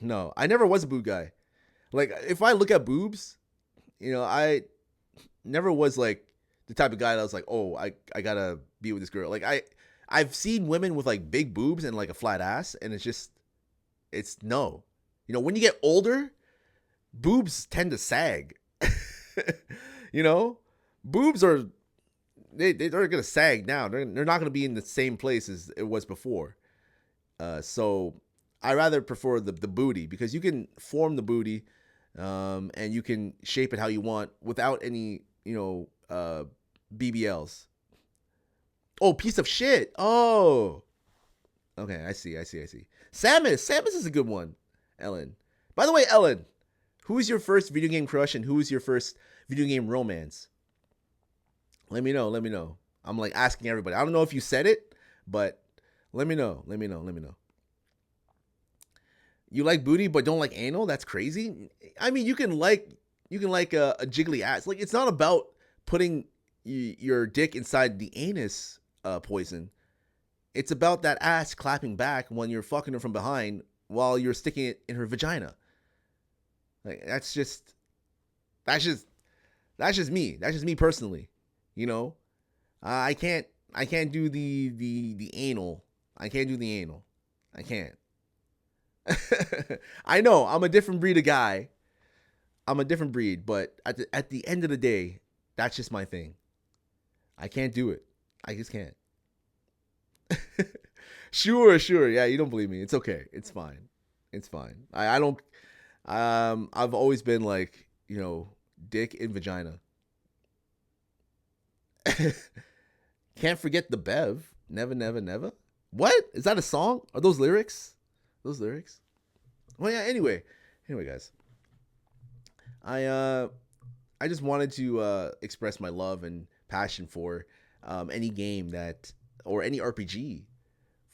Speaker 3: No, I never was a boob guy. Like, if I look at boobs, I never was like the type of guy that was like, oh, I gotta be with this girl. Like, I've seen women with like big boobs and like a flat ass, and it's no. When you get older, boobs tend to sag. Boobs are they're gonna sag now. They're not gonna be in the same place as it was before. So I rather prefer the booty, because you can form the booty, and you can shape it how you want without any BBLs. Oh, piece of shit. Oh, okay. I see. Samus is a good one. Ellen. By the way, Ellen, who is your first video game crush and who is your first video game romance? Let me know. I'm like asking everybody. I don't know if you said it, but let me know. You like booty but don't like anal? That's crazy. I mean, you can like a jiggly ass. Like, it's not about putting your dick inside the anus poison. It's about that ass clapping back when you're fucking her from behind while you're sticking it in her vagina. Like, that's just me. That's just me personally. I can't do the anal. I can't do the anal. I can't. I know I'm a different breed of guy. I'm a different breed, but at the end of the day, that's just my thing. I can't do it. I just can't. Sure. Yeah, you don't believe me. It's okay. It's fine. I don't. I've always been like, dick in vagina. Can't forget the Bev. Never. What? Is that a song? Are those lyrics? Well, yeah. Anyway, guys. I just wanted to express my love and passion for any game or any RPG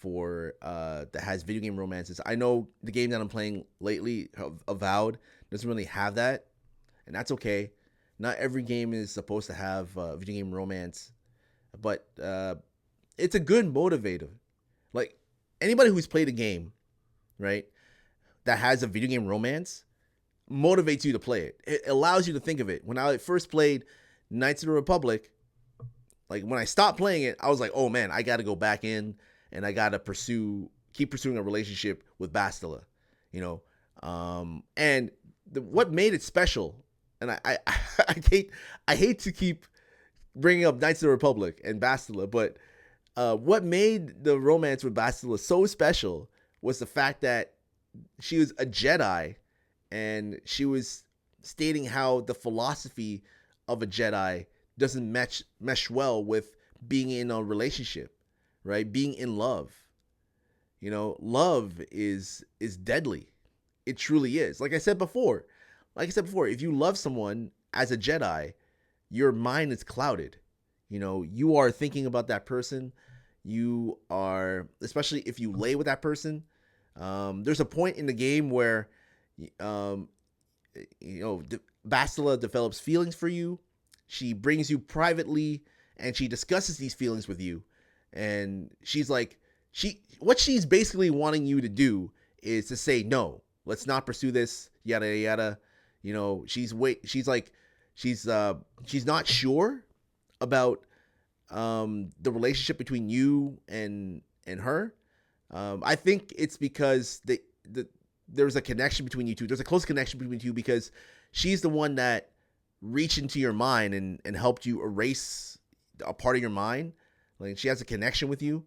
Speaker 3: that has video game romances. I know the game that I'm playing lately, Avowed, doesn't really have that, and that's okay. Not every game is supposed to have video game romance, but it's a good motivator. Like, anybody who's played a game, right, that has a video game romance motivates you to play it. It allows you to think of it. When I first played Knights of the Republic, like, when I stopped playing it, I was like, oh man, I got to go back in and I got to keep pursuing a relationship with Bastila, and what made it special, and I hate to keep bringing up Knights of the Republic and Bastila, but what made the romance with Bastila so special was the fact that she was a Jedi, and she was stating how the philosophy of a Jedi doesn't mesh well with being in a relationship, right? Being in love. Love is deadly. It truly is. Like I said before, if you love someone as a Jedi, your mind is clouded. You are thinking about that person. You are, especially if you lay with that person. There's a point in the game where, um, Bastila develops feelings for you. She brings you privately, and she discusses these feelings with you. And she's like, what she's basically wanting you to do is to say no. Let's not pursue this. Yada yada. She's not sure about the relationship between you and her. I think it's because there's a connection between you two. There's a close connection between you two because she's the one that reached into your mind and helped you erase a part of your mind. Like, she has a connection with you.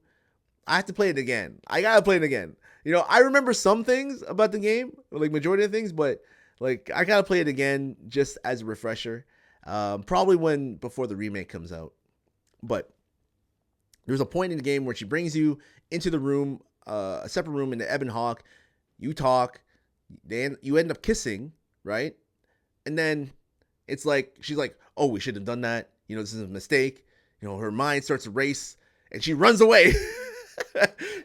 Speaker 3: I have to play it again. I gotta play it again. I remember some things about the game, like majority of things, but like I gotta play it again just as a refresher. Probably before the remake comes out. But there's a point in the game where she brings you into the room, a separate room in the Ebon Hawk. You talk, then you end up kissing, right? And then it's like she's like, "Oh, we should have done that. This is a mistake." Her mind starts to race, and she runs away.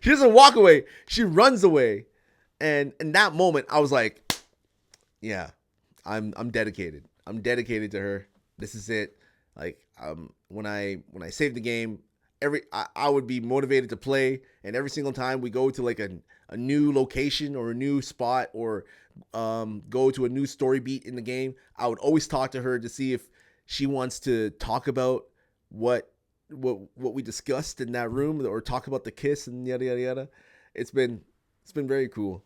Speaker 3: She doesn't walk away. She runs away. And in that moment, I was like, yeah, I'm dedicated. I'm dedicated to her. This is it. Like, when I save the game, I would be motivated to play. And every single time we go to like a new location or a new spot or go to a new story beat in the game, I would always talk to her to see if she wants to talk about what we discussed in that room or talk about the kiss and yada yada yada. It's been very cool.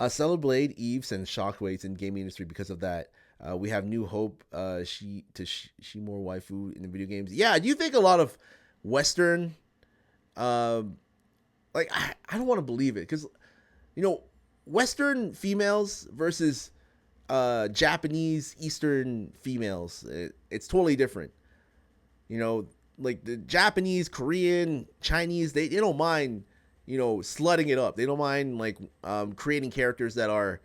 Speaker 3: Stellar Blade, Eves, and Shockwaves in gaming industry because of that. We have new hope. She more waifu in the video games. Yeah, do you think a lot of Western, I don't want to believe it because, Western females versus Japanese Eastern females, it's totally different. Like the Japanese, Korean, Chinese, they don't mind, slutting it up. They don't mind like creating characters that are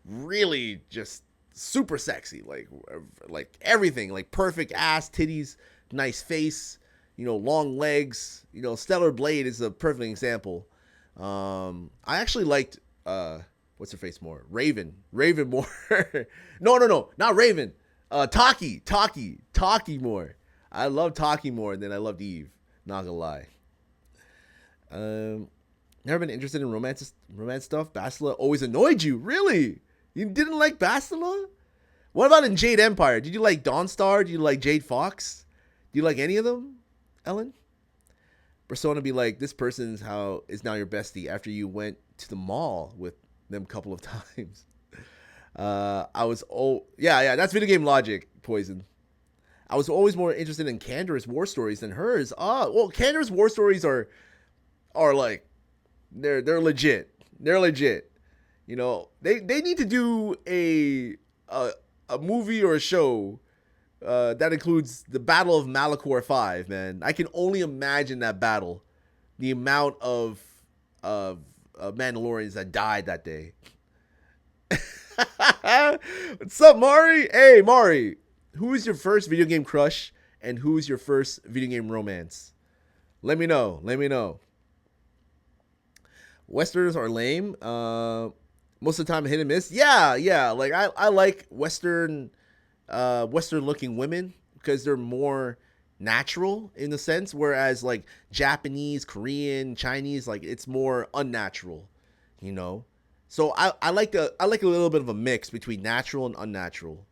Speaker 3: really just super sexy, like everything, like perfect ass, titties, nice face, long legs. Stellar Blade is a perfect example. I actually liked what's her face more? Raven more. No, not Raven. Taki more. I love Taki more than I loved Eve. Not gonna lie. Never been interested in romance stuff. Bastila always annoyed you. Really? You didn't like Bastila? What about in Jade Empire? Did you like Dawnstar? Did you like Jade Fox? Do you like any of them, Ellen? Persona be like, this person is now your bestie after you went to the mall with them a couple of times. Yeah, that's video game logic, Poison. I was always more interested in Candora's war stories than hers. Candora's war stories are like they're legit. They're legit. They need to do a movie or a show that includes the Battle of Malachor 5, man. I can only imagine that battle. The amount of Mandalorians that died that day. What's up, Mari? Hey, Mari. Who is your first video game crush and who's your first video game romance? Let me know. Westerns are lame. Most of the time hit and miss. Yeah. Like I like Western looking women because they're more natural in a sense, whereas like Japanese, Korean, Chinese, like it's more unnatural, So I like a little bit of a mix between natural and unnatural.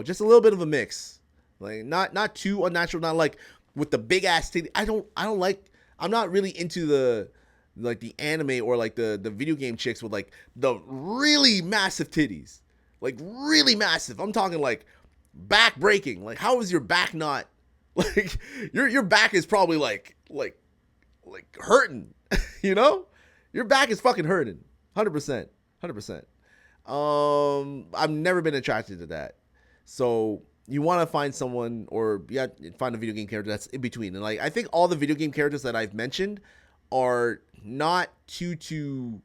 Speaker 3: Just a little bit of a mix, like not too unnatural, not like with the big ass titty. I'm not really into the anime or like the video game chicks with like the really massive titties, like really massive. I'm talking like back breaking. Like, how is your back not like your back is probably like hurting, your back is fucking hurting, 100%. I've never been attracted to that. So you want to find someone, or yeah, find a video game character that's in between. And like I think all the video game characters that I've mentioned are not too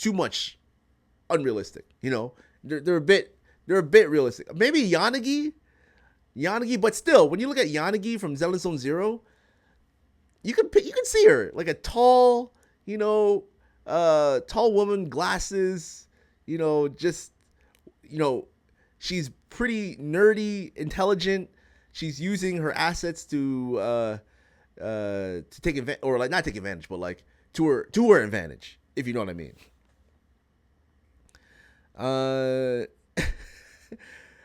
Speaker 3: much unrealistic. You know, they're a bit realistic. Maybe Yanagi, but still, when you look at Yanagi from Zelda Zone Zero, you can see her like a tall, tall woman, glasses, just she's pretty nerdy, intelligent. She's using her assets to take advantage, or like not take advantage, but like to her advantage, if you know what I mean.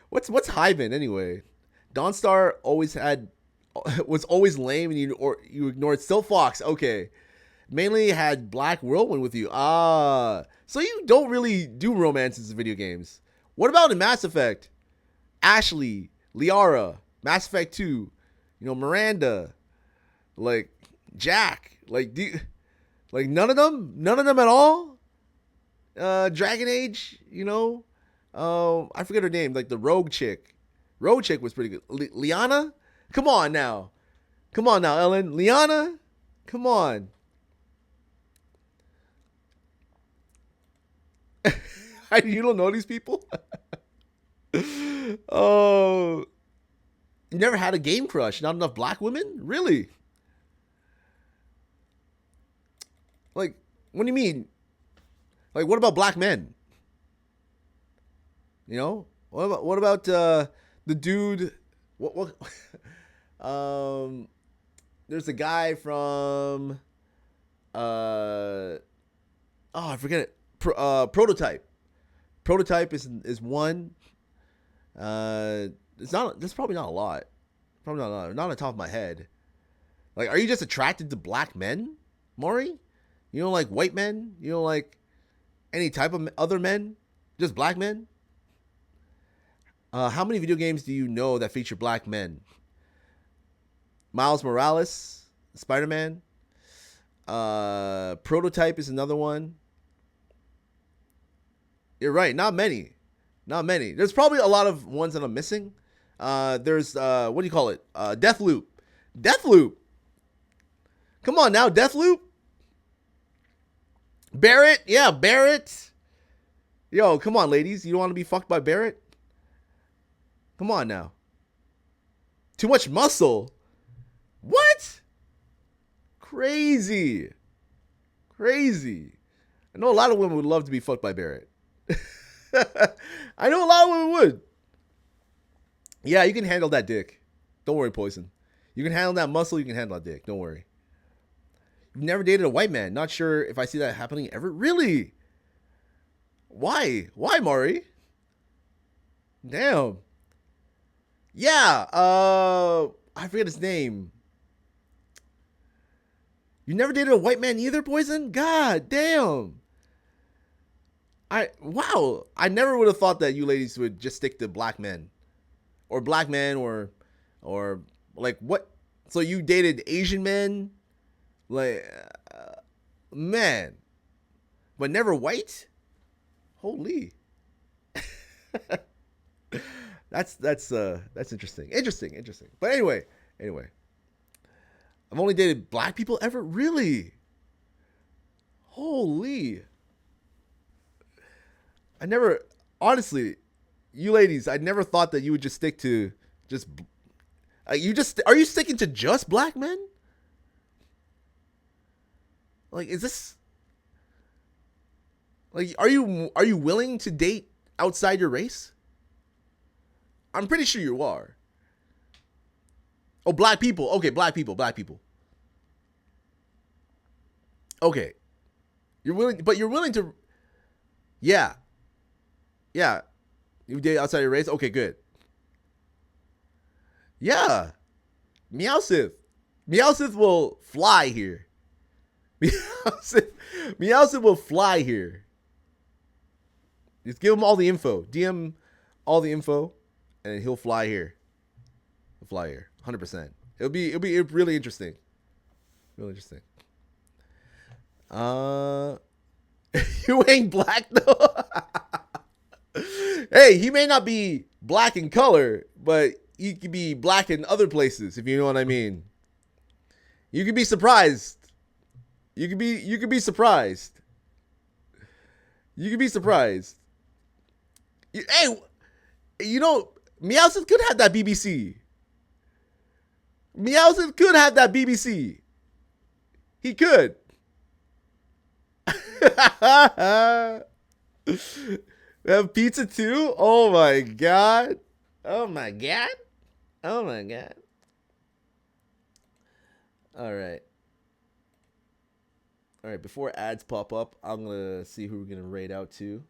Speaker 3: What's Hyben anyway? Dawnstar was always lame, and you ignored Still Fox. Okay, mainly had Black Whirlwind with you. So you don't really do romances in video games. What about in Mass Effect? Ashley, Liara, Mass Effect 2, Miranda, like Jack, like none of them at all. Dragon Age, I forget her name, like the Rogue chick. Rogue chick was pretty good. Liana, come on now, Ellen, Liana, come on. You don't know these people? Oh, you never had a game crush? Not enough black women? Really? Like, what do you mean? Like, what about black men? What about the dude? What? There's a guy from I forget it. Prototype. Prototype is one. It's not. That's probably not a lot. Probably not a lot. Not on the top of my head. Like, are you just attracted to black men, Maury? You don't like white men? You don't like any type of other men? Just black men? How many video games do you know that feature black men? Miles Morales, Spider-Man. Prototype is another one. You're right. Not many. There's probably a lot of ones that I'm missing. There's what do you call it? Deathloop. Come on now, Deathloop. Barrett, yeah, Barrett. Yo, come on, ladies. You don't want to be fucked by Barrett? Come on now. Too much muscle. What? Crazy. I know a lot of women would love to be fucked by Barrett. I know a lot of women would. Yeah, you can handle that dick. Don't worry, Poison. You can handle that muscle. You can handle that dick. Don't worry. You've never dated a white man. Not sure if I see that happening ever. Really? Why, Maury? Damn. Yeah. I forget his name. You never dated a white man either, Poison? God damn. Wow. I never would have thought that you ladies would just stick to black men. Or black men or like what? So you dated Asian men? Like man. But never white? Holy. That's interesting. Interesting. But anyway. I've only dated black people ever? Really? Holy. I never, honestly, you ladies, I never thought that you would just stick to just, are you sticking to just black men? Like, is this, like, are you willing to date outside your race? I'm pretty sure you are. Oh, black people. Okay, black people. Okay. You're willing to, yeah. You date outside your race? Okay, good. Yeah. Meowsith will fly here. Meowsith will fly here. Just give him all the info. DM all the info, and he'll fly here. 100%. It'll be really interesting. You ain't black though. Hey, he may not be black in color, but you could be black in other places, if you know what I mean. You could be surprised. You could be surprised. You could be surprised. Hey, you know, Meowsith could have that BBC. Meowsith could have that BBC. He could. Have pizza too? Oh my god. Oh my god. Oh my god. All right. All right, before ads pop up, I'm going to see who we're going to raid out to.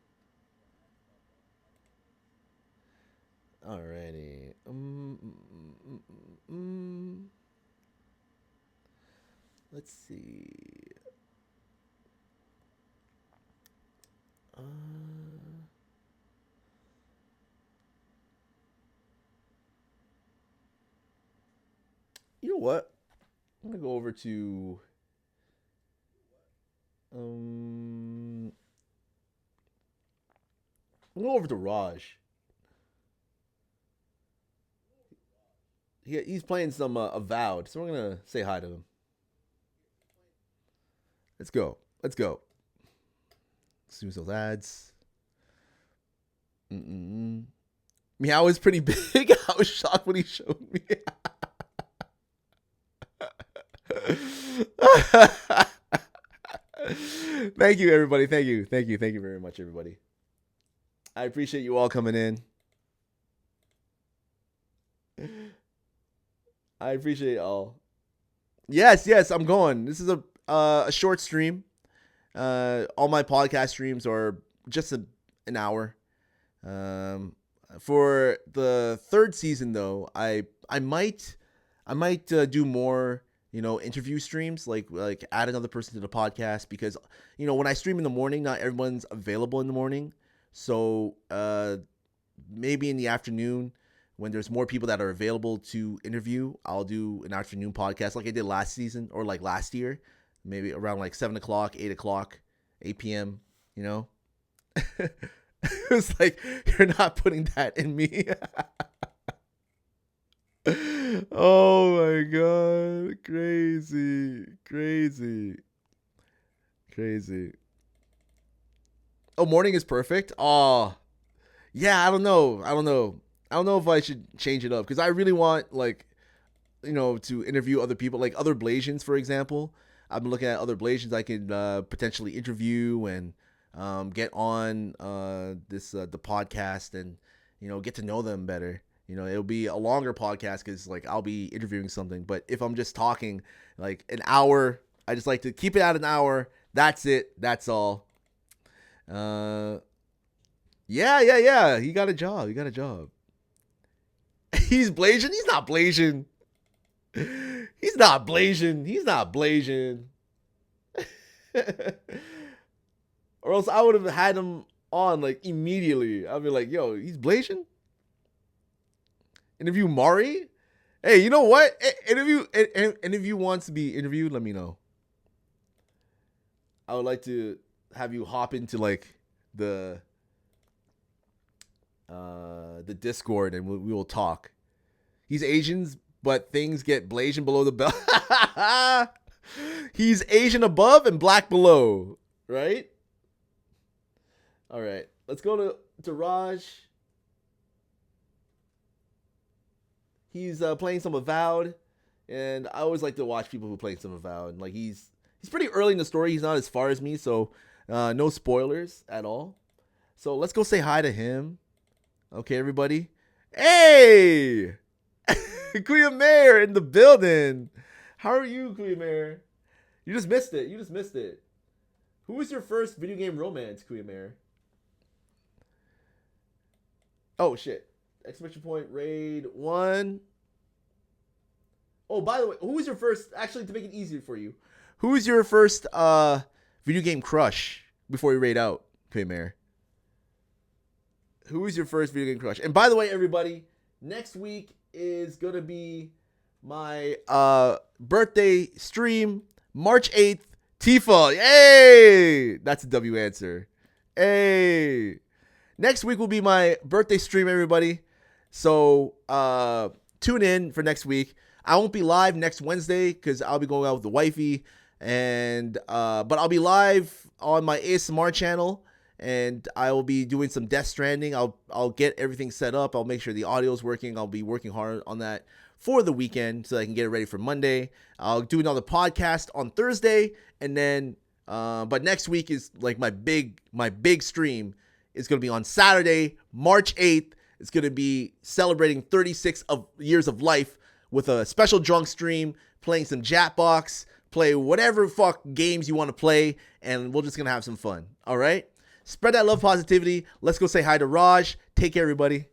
Speaker 3: Alrighty. Let's see. You know what? I'm gonna go over to I'm gonna go over to Raj. He's playing some Avowed, so we're gonna say hi to him. Let's go. Let's go. See those ads. Meow is pretty big. I was shocked when he showed me. Thank you, everybody. Thank you very much, everybody. I appreciate you all coming in. I appreciate it all. Yes, I'm going. This is a short stream. All my podcast streams are just an hour. For the third season, though, I might do more, interview streams, like add another person to the podcast, because when I stream in the morning, not everyone's available in the morning. So maybe in the afternoon, when there's more people that are available to interview, I'll do an afternoon podcast like I did last season, or like last year, maybe around like 7 o'clock, 8 o'clock, 8 p.m. It's like, you're not putting that in me. Oh my god, crazy. Oh, morning is perfect. Oh, yeah. I don't know if I should change it up, because I really want, to interview other people, like other Blasians, for example. I've been looking at other Blasians I could potentially interview and get on the podcast, and get to know them better. It'll be a longer podcast because I'll be interviewing something. But if I'm just talking like an hour, I just like to keep it at an hour. That's it. That's all. Yeah. He got a job. He's Blasian. He's not Blasian. Or else I would have had him on immediately. I'd be like, yo, he's Blasian? Interview Mari? Hey, you know what? Interview wants to be interviewed, let me know. I would like to have you hop into the Discord, and we will talk. He's Asians, but things get Blasian below the belt. He's Asian above and black below, right? All right, let's go to Raj. He's playing some Avowed, and I always like to watch people who play some Avowed. He's pretty early in the story. He's not as far as me, so no spoilers at all. So let's go say hi to him. Okay, everybody. Hey! Kuya Mayor in the building. How are you, Kuya Mayor? You just missed it. Who was your first video game romance, Kuya Mayor? Oh, shit. Exclamation point, raid 1. Oh, by the way, who was your first, actually, to make it easier for you, who was your first video game crush before you raid out, Kuya Mayor? Who was your first video game crush? And by the way, everybody, next week is going to be my birthday stream, March 8th, Tifa. Hey! That's a W answer. Hey! Next week will be my birthday stream, everybody. So tune in for next week. I won't be live next Wednesday because I'll be going out with the wifey, and but I'll be live on my ASMR channel, and I will be doing some Death Stranding. I'll get everything set up. I'll make sure the audio is working. I'll be working hard on that for the weekend so I can get it ready for Monday. I'll do another podcast on Thursday, and then but next week is like my big stream is going to be on Saturday, March 8th. It's going to be celebrating 36 years of life with a special drunk stream, playing some Jackbox, play whatever fuck games you want to play, and we're just going to have some fun. All right? Spread that love, positivity. Let's go say hi to Raj. Take care, everybody.